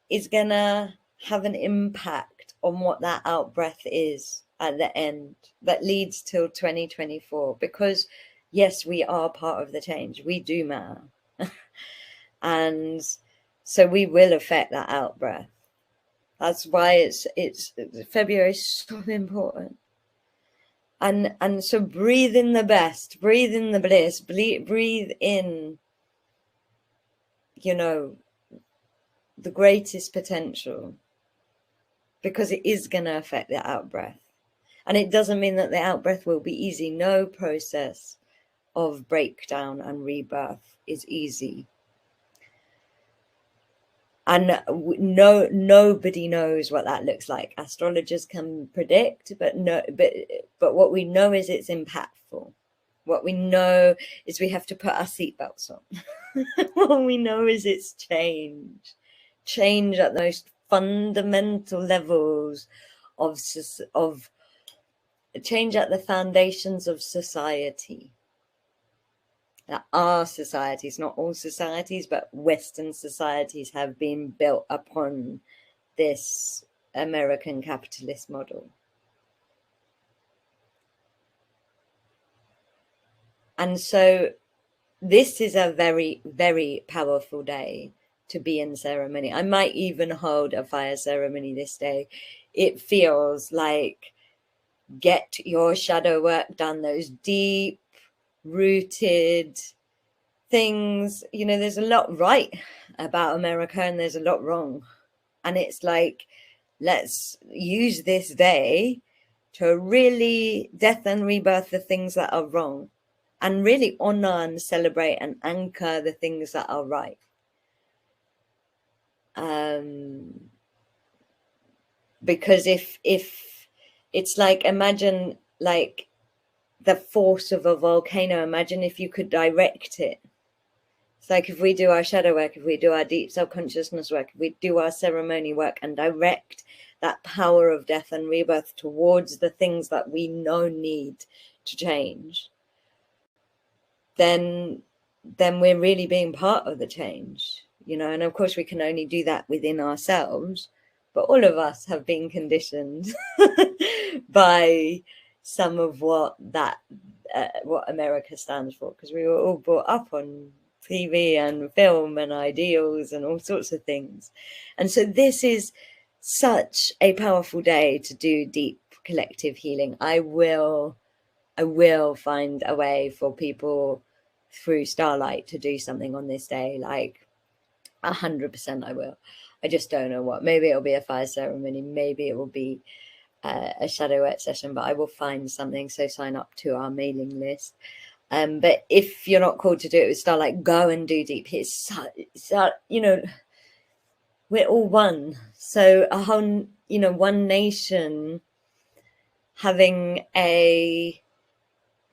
is going to have an impact on what that out-breath is at the end that leads till 2024. Because yes, we are part of the change. We do matter. And so we will affect that out-breath. That's why it's February is so important. And so breathe in the best, breathe in the bliss, breathe in, the greatest potential, because it is going to affect the out-breath. And it doesn't mean that the out-breath will be easy. No process of breakdown and rebirth is easy. And nobody knows what that looks like. Astrologers can predict, but what we know is it's impactful. What we know is we have to put our seatbelts on. What we know is it's change at the most fundamental levels of change at the foundations of society. That our societies, not all societies, but Western societies have been built upon this American capitalist model. And so this is a very, very powerful day to be in ceremony. I might even hold a fire ceremony this day. It feels like get your shadow work done, those deep rooted things. There's a lot right about America and there's a lot wrong. And it's like, let's use this day to really death and rebirth the things that are wrong and really honor and celebrate and anchor the things that are right. Because if it's like, imagine like the force of a volcano. Imagine if you could direct it. It's like if we do our shadow work, if we do our deep subconsciousness work, if we do our ceremony work and direct that power of death and rebirth towards the things that we know need to change, then we're really being part of the change, and of course we can only do that within ourselves, but all of us have been conditioned by some of what that what America stands for, because we were all brought up on TV and film and ideals and all sorts of things. And so this is such a powerful day to do deep collective healing. I will find a way for people through Starlight to do something on this day, like 100% I will. I just don't know what. Maybe it'll be a fire ceremony, maybe it will be a shadow work session, but I will find something. So sign up to our mailing list. But if you're not called to do it with Starlight, go and do deep. It's you know, we're all one. So a whole, you know, one nation having a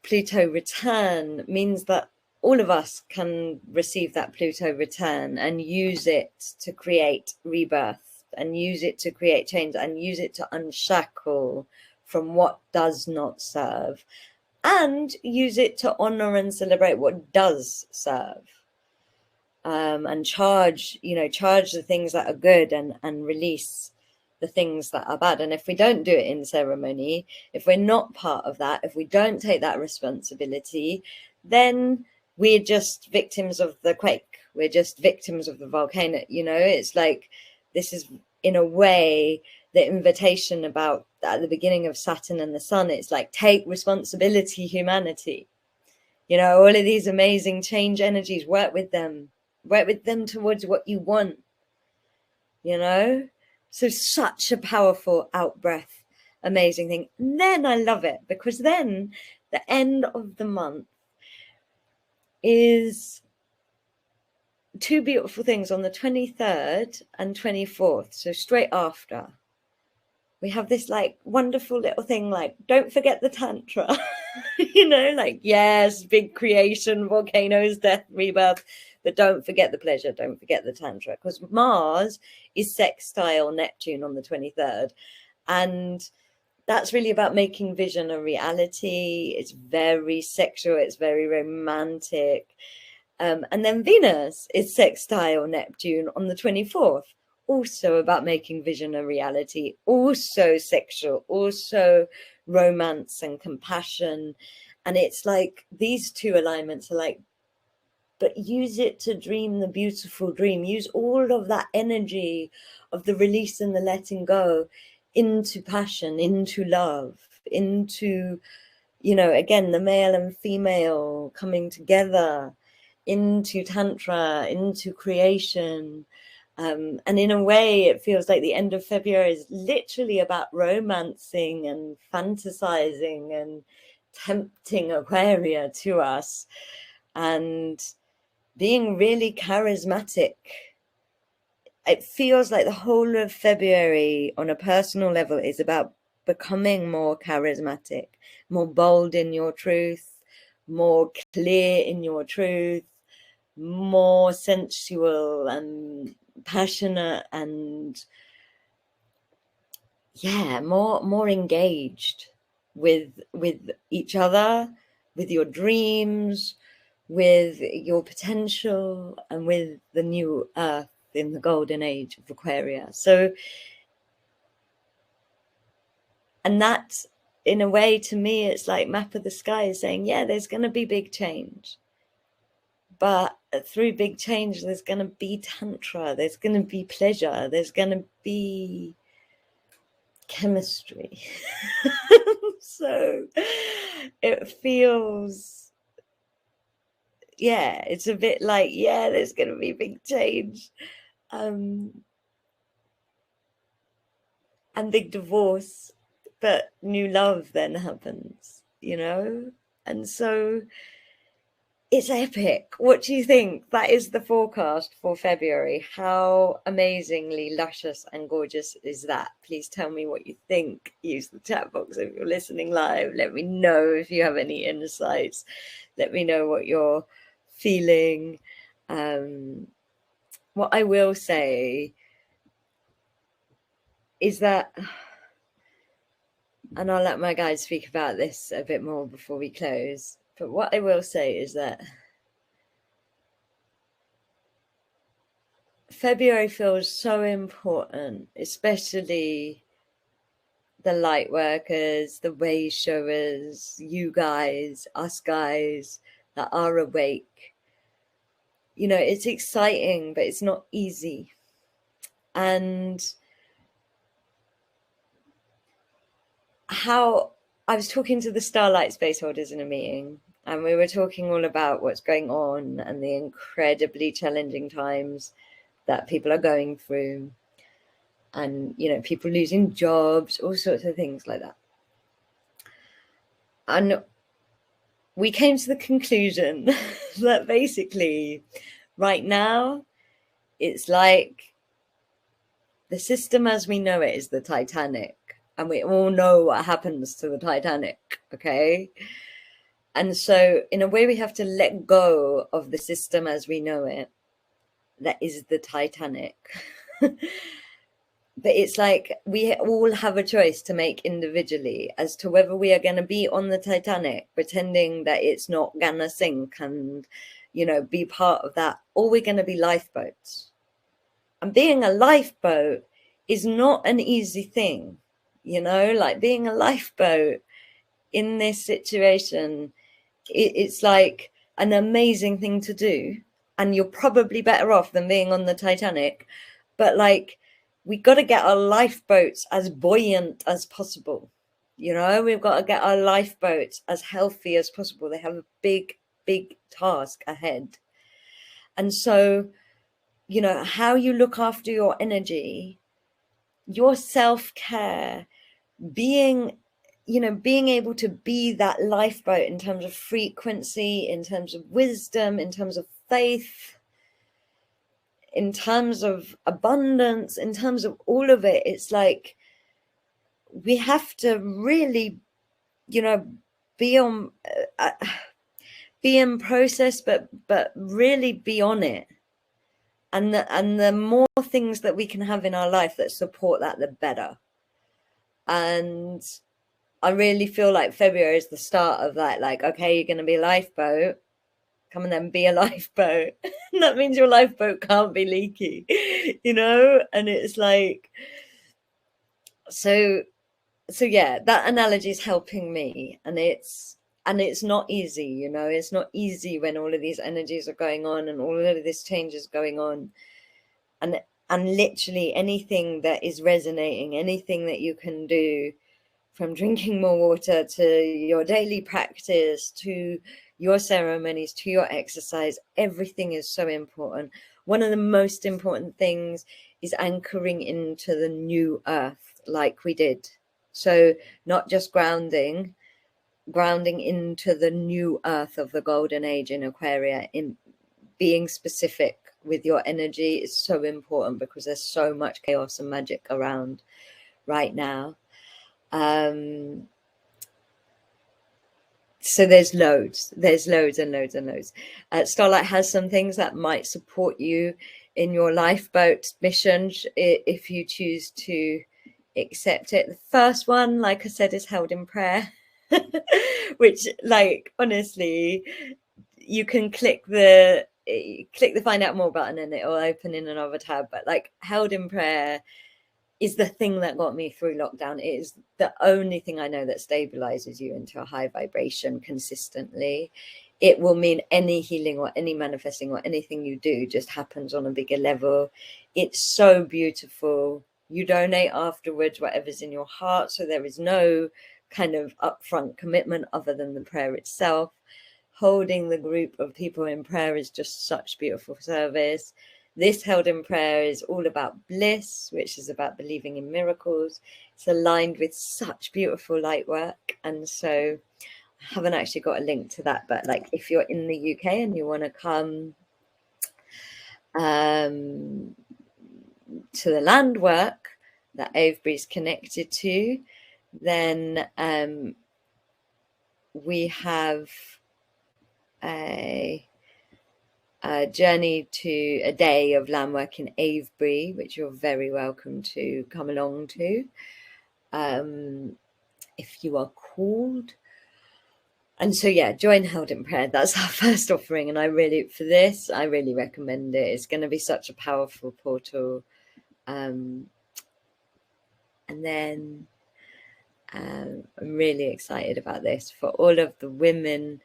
Pluto return means that all of us can receive that Pluto return and use it to create rebirth, and use it to create change, and use it to unshackle from what does not serve, and use it to honor and celebrate what does serve, and charge the things that are good, and release the things that are bad. And if we don't do it in ceremony, if we're not part of that, if we don't take that responsibility, then we're just victims of the quake. We're just victims of the volcano. You know, it's like, this is in a way the invitation about at the beginning of Saturn and the Sun. It's like, take responsibility, humanity. You know, all of these amazing change energies, work with them towards what you want, you know. So such a powerful out breath, amazing thing. And then I love it, because then the end of the month is two beautiful things on the 23rd and 24th. So straight after, we have this like wonderful little thing, like, don't forget the Tantra. You know, like, yes, big creation, volcanoes, death, rebirth, but don't forget the pleasure, don't forget the Tantra, because Mars is sextile Neptune on the 23rd, and that's really about making vision a reality. It's very sexual, it's very romantic. And then Venus is sextile Neptune on the 24th, also about making vision a reality, also sexual, also romance and compassion. And it's like, these two alignments are like, but use it to dream the beautiful dream. Use all of that energy of the release and the letting go into passion, into love, into, you know, again, the male and female coming together, into Tantra, into creation. And in a way, it feels like the end of February is literally about romancing and fantasizing and tempting Aquaria to us, and being really charismatic. It feels like the whole of February on a personal level is about becoming more charismatic, more bold in your truth, more clear in your truth, more sensual and passionate, and yeah, more engaged with each other, with your dreams, with your potential, and with the new earth in the golden age of Aquarius. So, and that, in a way, to me, it's like map of the sky is saying, yeah, there's going to be big change, but through big change, there's going to be Tantra, there's going to be pleasure, there's going to be chemistry. So it feels, yeah, it's a bit like, yeah, there's going to be big change, and big divorce, but new love then happens, you know. And so it's epic. What do you think? That is the forecast for February. How amazingly luscious and gorgeous is that? Please tell me what you think. Use the chat box if you're listening live. Let me know if you have any insights. Let me know what you're feeling. What I will say is that, and I'll let my guys speak about this a bit more before we close, but what I will say is that February feels so important, especially the light workers, the way showers, you guys, us guys that are awake. You know, it's exciting, but it's not easy. And how I was talking to the Starlight Space Holders in a meeting, and we were talking all about what's going on and the incredibly challenging times that people are going through, and, you know, people losing jobs, all sorts of things like that. And we came to the conclusion that basically right now it's like the system as we know it is the Titanic, and we all know what happens to the Titanic, okay? And so in a way we have to let go of the system as we know it, that is the Titanic. But it's like we all have a choice to make individually as to whether we are going to be on the Titanic pretending that it's not gonna sink and, you know, be part of that, or we're going to be lifeboats. And being a lifeboat is not an easy thing, you know, like being a lifeboat in this situation, it's like an amazing thing to do, and you're probably better off than being on the Titanic. But like, we got to get our lifeboats as buoyant as possible. You know, we've got to get our lifeboats as healthy as possible. They have a big, big task ahead. And so, you know, how you look after your energy, your self-care, being, you know, being able to be that lifeboat in terms of frequency, in terms of wisdom, in terms of faith, in terms of abundance, in terms of all of it. It's like we have to really, you know, be on, be in process, but really be on it. And the more things that we can have in our life that support that, the better. And I really feel like February is the start of that. Like, okay, you're going to be a lifeboat. Come and then be a lifeboat. That means your lifeboat can't be leaky, you know? And it's like, so yeah, that analogy is helping me. And it's not easy, you know? It's not easy when all of these energies are going on and all of this change is going on. And literally anything that is resonating, anything that you can do, from drinking more water to your daily practice, to your ceremonies, to your exercise, everything is so important. One of the most important things is anchoring into the new earth like we did. So not just grounding into the new earth of the golden age in Aquarius, in being specific with your energy is so important, because there's so much chaos and magic around right now. So there's loads and loads. Starlight has some things that might support you in your lifeboat mission if you choose to accept it. The first one, like I said, is held in prayer, which, like, honestly, you can click the find out more button and it will open in another tab. But like, held in prayer is the thing that got me through lockdown. It is the only thing I know that stabilizes you into a high vibration consistently. It will mean any healing or any manifesting or anything you do just happens on a bigger level. It's so beautiful. You donate afterwards whatever's in your heart, so there is no kind of upfront commitment other than the prayer itself. Holding the group of people in prayer is just such beautiful service. This held in prayer is all about bliss, which is about believing in miracles. It's aligned with such beautiful light work. And so I haven't actually got a link to that, but like, if you're in the UK and you want to come to the land work that Avebury's connected to, then we have a journey to a day of land work in Avebury, which you're very welcome to come along to if you are called. And so yeah, join Held in Prayer. That's our first offering, and I really recommend it. It's going to be such a powerful portal. And then I'm really excited about this for all of the women,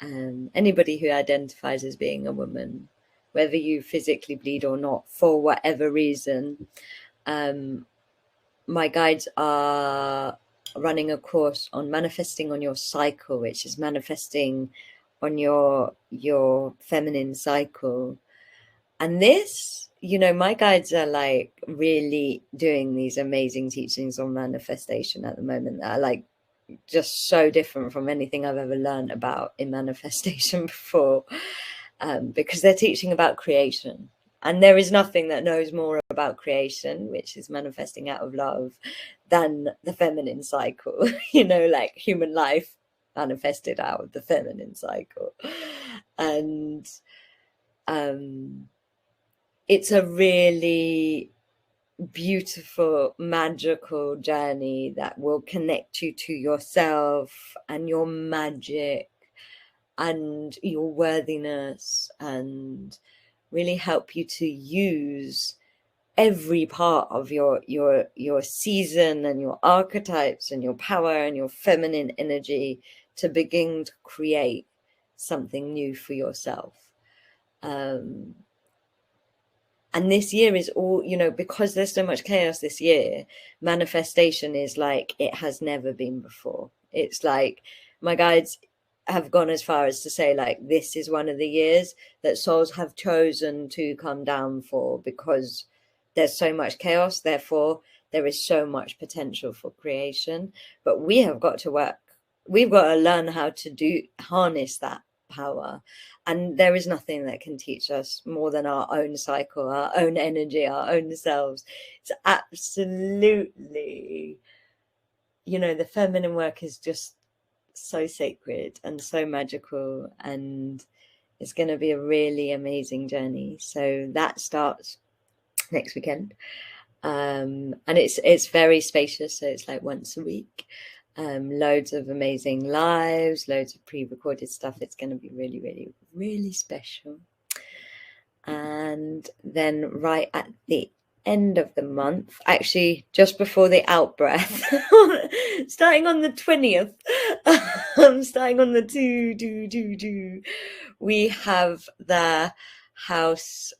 anybody who identifies as being a woman, whether you physically bleed or not, for whatever reason. My guides are running a course on manifesting on your cycle, which is manifesting on your feminine cycle. And this, my guides are like really doing these amazing teachings on manifestation at the moment that are like just so different from anything I've ever learned about in manifestation before, because they're teaching about creation. And there is nothing that knows more about creation, which is manifesting out of love, than the feminine cycle, like human life manifested out of the feminine cycle. And it's a really beautiful, magical journey that will connect you to yourself and your magic and your worthiness, and really help you to use every part of your season and your archetypes and your power and your feminine energy to begin to create something new for yourself. And this year is all, because there's so much chaos this year, manifestation is like it has never been before. It's like my guides have gone as far as to say, like, this is one of the years that souls have chosen to come down for, because there's so much chaos. Therefore, there is so much potential for creation. But we have got to work. We've got to learn how to harness that power. And there is nothing that can teach us more than our own cycle, our own energy, our own selves. It's absolutely, the feminine work is just so sacred and so magical, and it's going to be a really amazing journey. So that starts next weekend. And it's very spacious. So it's like once a week. Loads of amazing lives, loads of pre-recorded stuff. It's going to be really, really, really special. And then right at the end of the month, actually just before the out breath, starting on the 20th, starting on the 2, we have the house.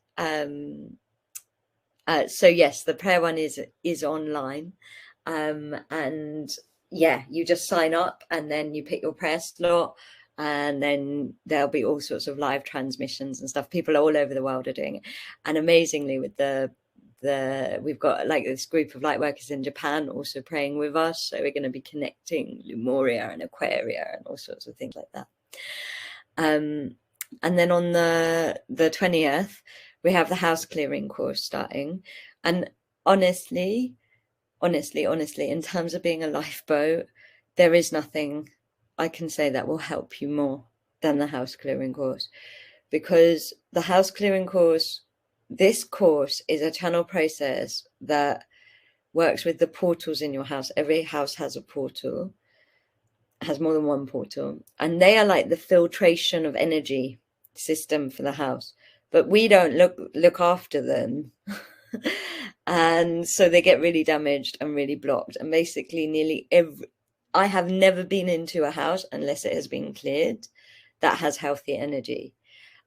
So yes, the prayer one is online, and yeah, you just sign up and then you pick your prayer slot, and then there'll be all sorts of live transmissions and stuff. People all over the world are doing it, and amazingly, with we've got like this group of light workers in Japan also praying with us. So we're going to be connecting Lemuria and Aquarius and all sorts of things like that. And then on the 20th, we have the house clearing course starting. And honestly, in terms of being a lifeboat, there is nothing I can say that will help you more than the house clearing course, because the house clearing course, this course is a channel process that works with the portals in your house. Every house has a portal, has more than one portal, and they are like the filtration of energy system for the house, but we don't look after them. And so they get really damaged and really blocked. And basically I have never been into a house unless it has been cleared that has healthy energy.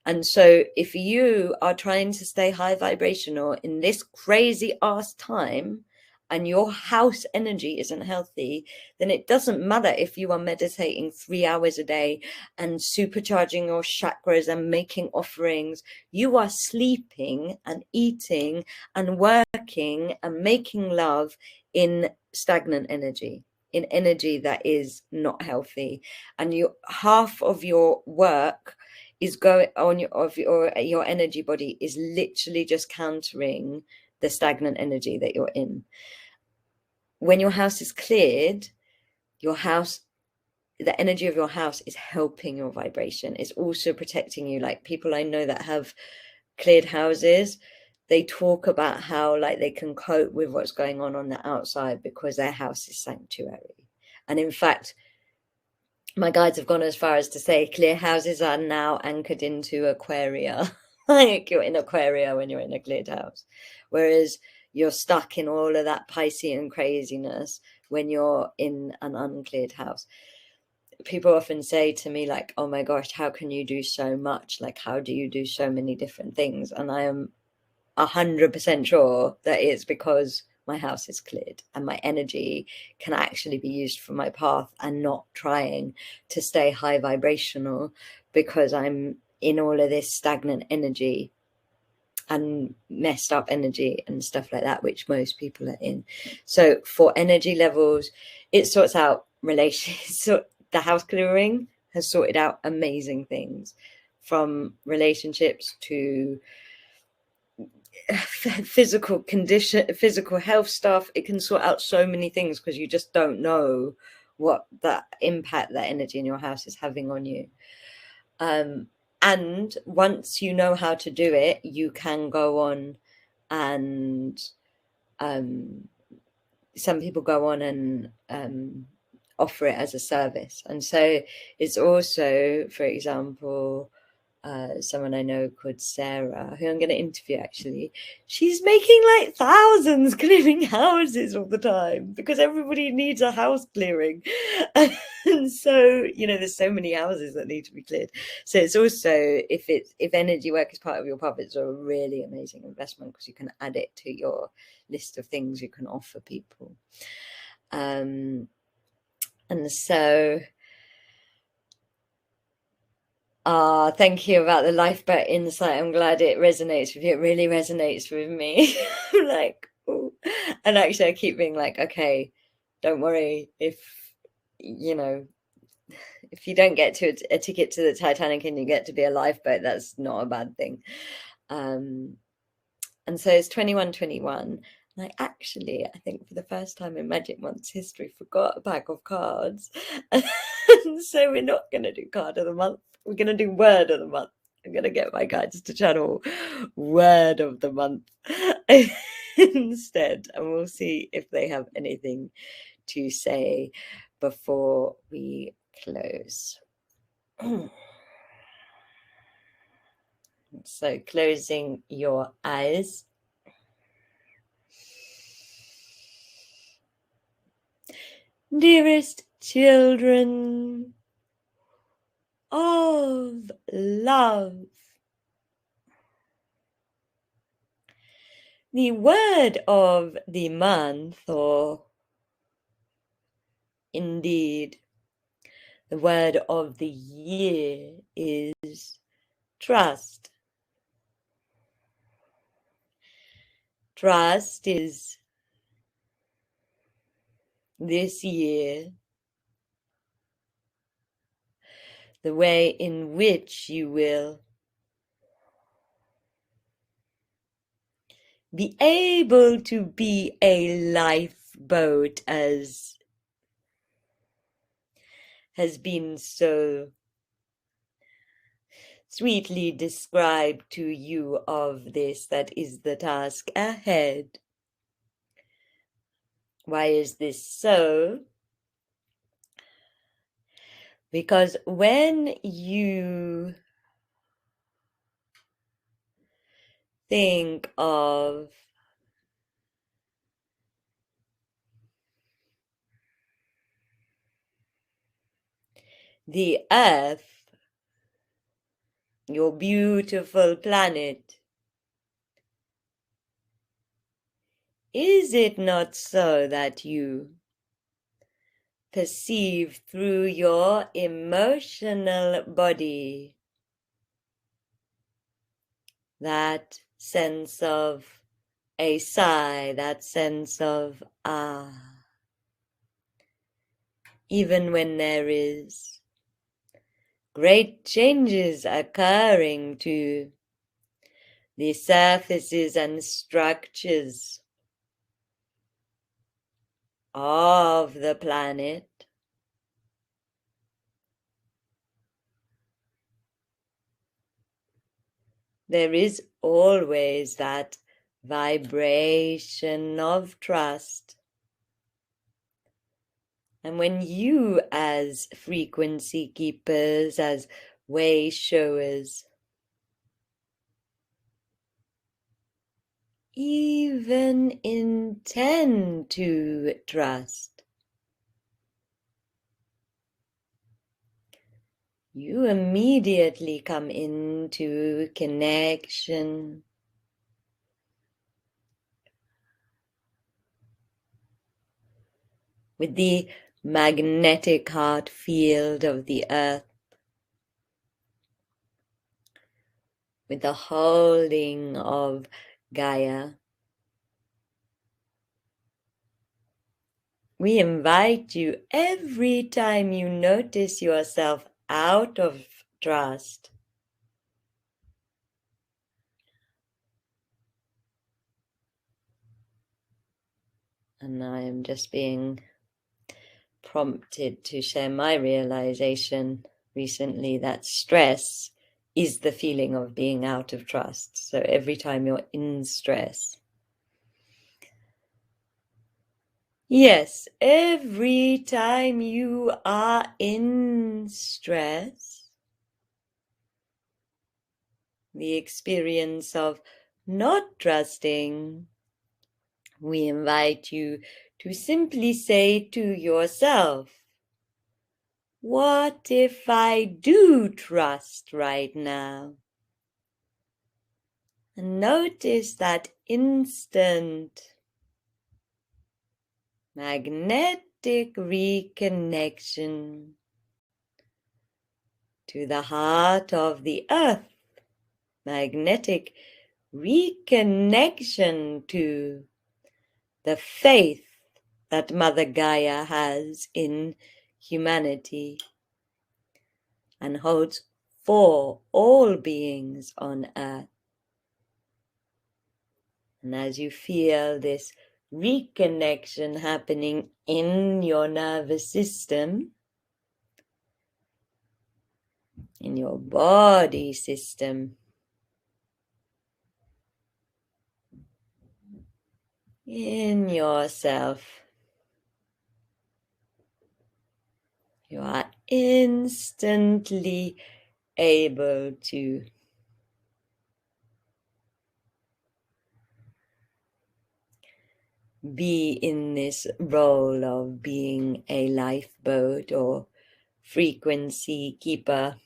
And so if you are trying to stay high vibrational in this crazy ass time, and your house energy isn't healthy, then it doesn't matter if you are meditating 3 hours a day and supercharging your chakras and making offerings. You are sleeping and eating and working and making love in stagnant energy, in energy that is not healthy. And half of your work is going on your energy body is literally just countering the stagnant energy that you're in. When your house is cleared, the energy of your house is helping your vibration. It's also protecting you. Like, people I know that have cleared houses, they talk about how like they can cope with what's going on the outside because their house is sanctuary. And in fact, my guides have gone as far as to say clear houses are now anchored into Aquaria. Like, you're in Aquaria when you're in a cleared house, whereas you're stuck in all of that Piscean craziness when you're in an uncleared house. People often say to me, like, oh my gosh, how can you do so much? Like, how do you do so many different things? And I am 100% sure that it's because my house is cleared and my energy can actually be used for my path and not trying to stay high vibrational because I'm in all of this stagnant energy and messed up energy and stuff like that, which most people are in. So for energy levels, it sorts out relations. So the house clearing has sorted out amazing things, from relationships to physical condition, physical health stuff. It can sort out so many things because you just don't know what that impact that energy in your house is having on you. And once you know how to do it, you can go on and some people go on and offer it as a service. And so it's also, for example, someone I know called Sarah, who I'm going to interview actually. She's making like thousands clearing houses all the time because everybody needs a house clearing. And so, you know, there's so many houses that need to be cleared. So it's also, if energy work is part of your path, it's a really amazing investment because you can add it to your list of things you can offer people. And so thank you about the lifeboat insight. I'm glad it resonates with you. It really resonates with me. I'm like, ooh. And actually I keep being like, okay, don't worry if, you know, if you don't get to a ticket to the Titanic and you get to be a lifeboat, that's not a bad thing. And so it's 2121. And I think for the first time in Magic Month's history, forgot a pack of cards. And so we're not going to do card of the month. We're going to do word of the month. I'm going to get my guides to channel word of the month instead. And we'll see if they have anything to say before we close. So closing your eyes. Dearest children of love, the word of the month, or indeed the word of the year, is trust. Trust is this year the way in which you will be able to be a lifeboat, as has been so sweetly described to you of this. That is the task ahead. Why is this so? Because when you think of the Earth, your beautiful planet, is it not so that you perceive through your emotional body that sense of a sigh, that sense of even when there is great changes occurring to the surfaces and structures of the planet, there is always that vibration of trust. And when you, as frequency keepers, as way showers, even intend to trust, you immediately come into connection with the magnetic heart field of the earth, with the holding of Gaia. We invite you every time you notice yourself out of trust. And I am just being prompted to share my realization recently that stress is the feeling of being out of trust. So every time you're in stress, yes, every time you are in stress, the experience of not trusting, we invite you to simply say to yourself, what if I do trust right now? And notice that instant magnetic reconnection to the heart of the earth, magnetic reconnection to the faith that Mother Gaia has in humanity and holds for all beings on earth. And as you feel this reconnection happening in your nervous system, in your body system, in yourself, you are instantly able to be in this role of being a lifeboat or frequency keeper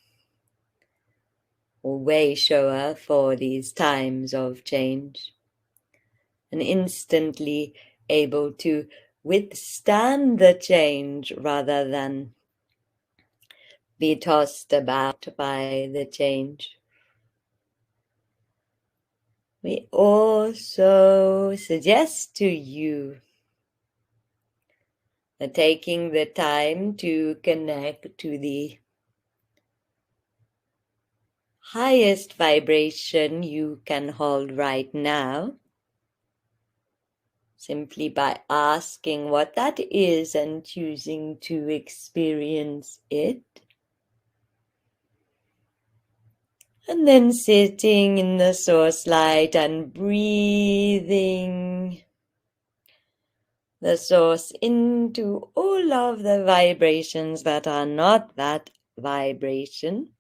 or way shower for these times of change, and instantly able to withstand the change rather than be tossed about by the change. We also suggest to you that taking the time to connect to the highest vibration you can hold right now, simply by asking what that is and choosing to experience it. And then sitting in the source light and breathing the source into all of the vibrations that are not that vibration.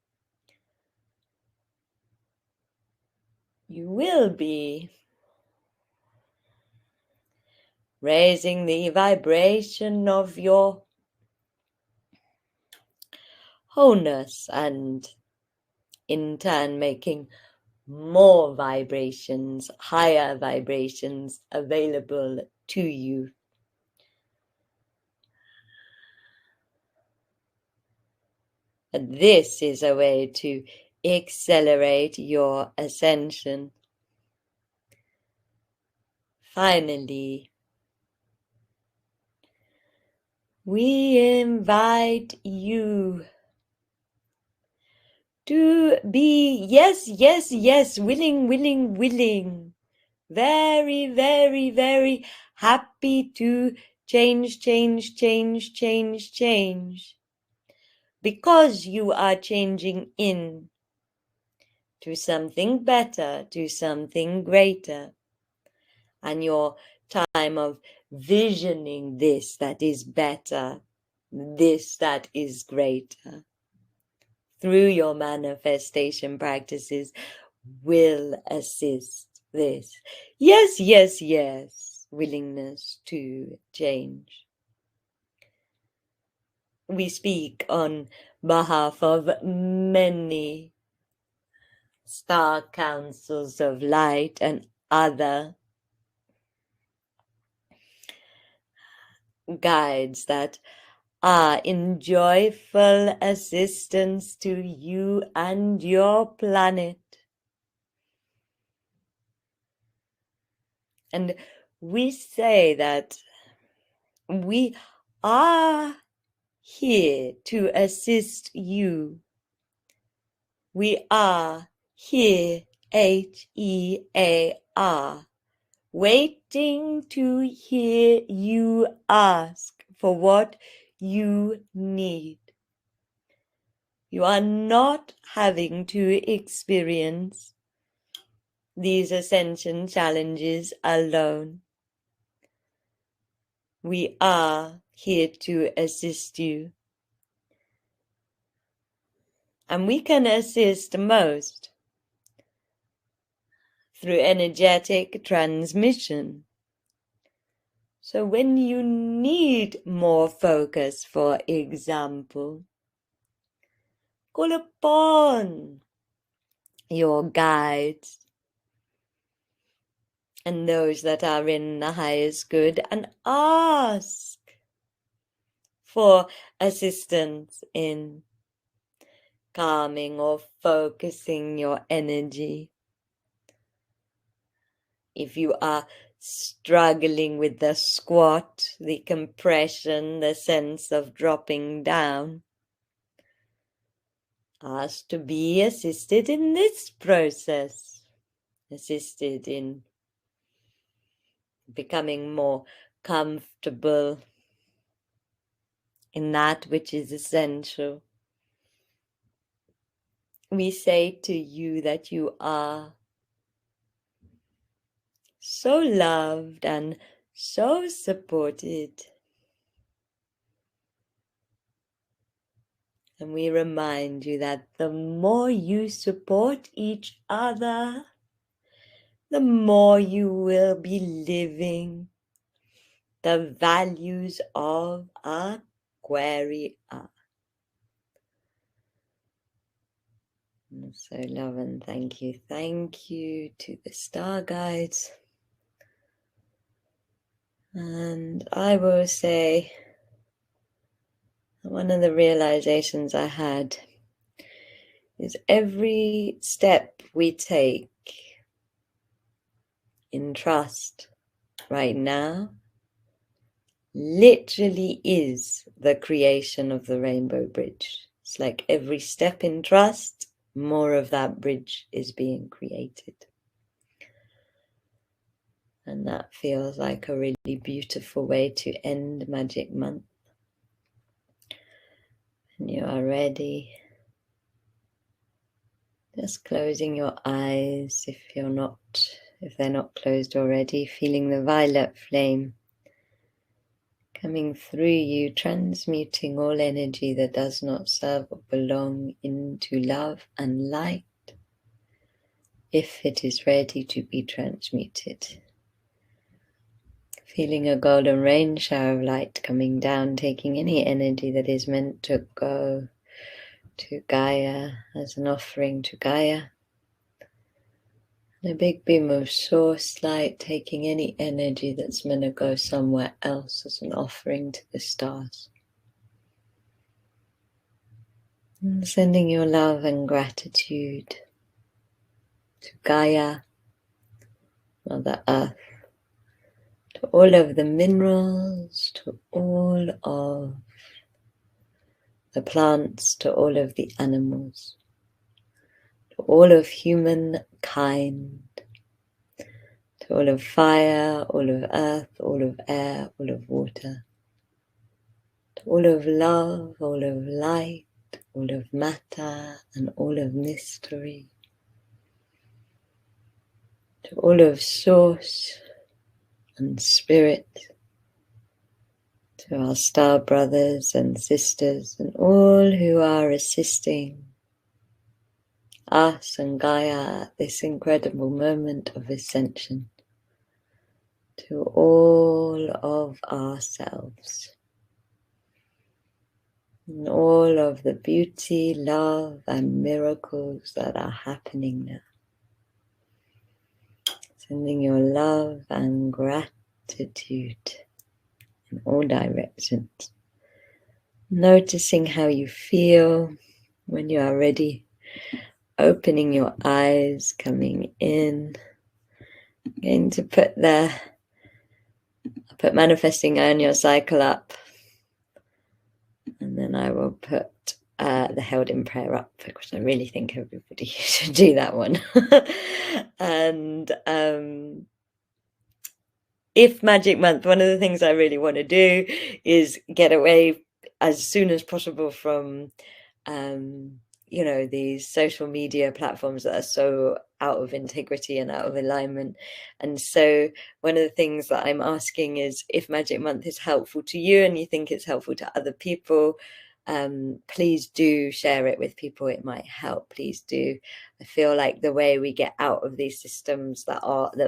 You will be raising the vibration of your wholeness and in turn making more vibrations, higher vibrations available to you. And this is a way to accelerate your ascension. Finally, we invite you to be, yes, willing, very, very, very happy to change, because you are changing in to something better, to something greater. And your time of visioning this that is better, this that is greater, through your manifestation practices will assist this. Yes, willingness to change. We speak on behalf of many star councils of light and other guides that are in joyful assistance to you and your planet. And we say that we are here to assist you. We are here, HEAR, waiting to hear you ask for what you need. You are not having to experience these ascension challenges alone. We are here to assist you. And we can assist most through energetic transmission. So when you need more focus, for example, call upon your guides and those that are in the highest good and ask for assistance in calming or focusing your energy. If you are struggling with the squat, the compression, the sense of dropping down, ask to be assisted in this process, assisted in becoming more comfortable in that which is essential. We say to you that you are so loved and so supported. And we remind you that the more you support each other, the more you will be living the values of Aquarius. So love and thank you. Thank you to the star guides. And I will say, one of the realizations I had is every step we take in trust right now literally is the creation of the rainbow bridge. It's like every step in trust, more of that bridge is being created. And that feels like a really beautiful way to end Magic Month. And you are ready. Just closing your eyes if they're not closed already, feeling the violet flame coming through you, transmuting all energy that does not serve or belong into love and light, if it is ready to be transmuted. Feeling a golden rain shower of light coming down, taking any energy that is meant to go to Gaia as an offering to Gaia. And a big beam of source light, taking any energy that's meant to go somewhere else as an offering to the stars. And sending your love and gratitude to Gaia, Mother Earth, to all of the minerals, to all of the plants, to all of the animals, to all of humankind, to all of fire, all of earth, all of air, all of water, to all of love, all of light, all of matter, and all of mystery, to all of source and spirit, to our star brothers and sisters and all who are assisting us and Gaia at this incredible moment of ascension, to all of ourselves. and all of the beauty, love, and miracles that are happening now. Sending your love and gratitude in all directions. Noticing how you feel when you are ready. Opening your eyes, coming in. I'm going to put manifesting on your cycle up. And then I will put the held in prayer up, because I really think everybody should do that one. And if Magic Month, one of the things I really want to do is get away as soon as possible from these social media platforms that are so out of integrity and out of alignment. And so one of the things that I'm asking is, if Magic Month is helpful to you and you think it's helpful to other people, please do share it with people. It might help. Please do. I feel like the way we get out of these systems that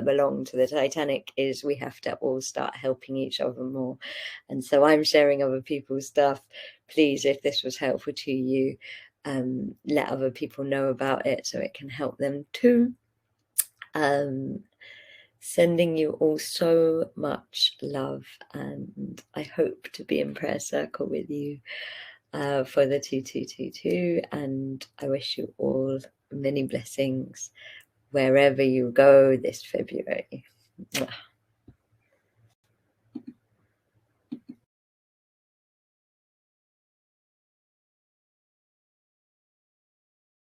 belong to the Titanic is we have to all start helping each other more. And so I'm sharing other people's stuff. Please, if this was helpful to you, let other people know about it so it can help them too. Sending you all so much love, and I hope to be in prayer circle with you for the 2222, and I wish you all many blessings wherever you go this February.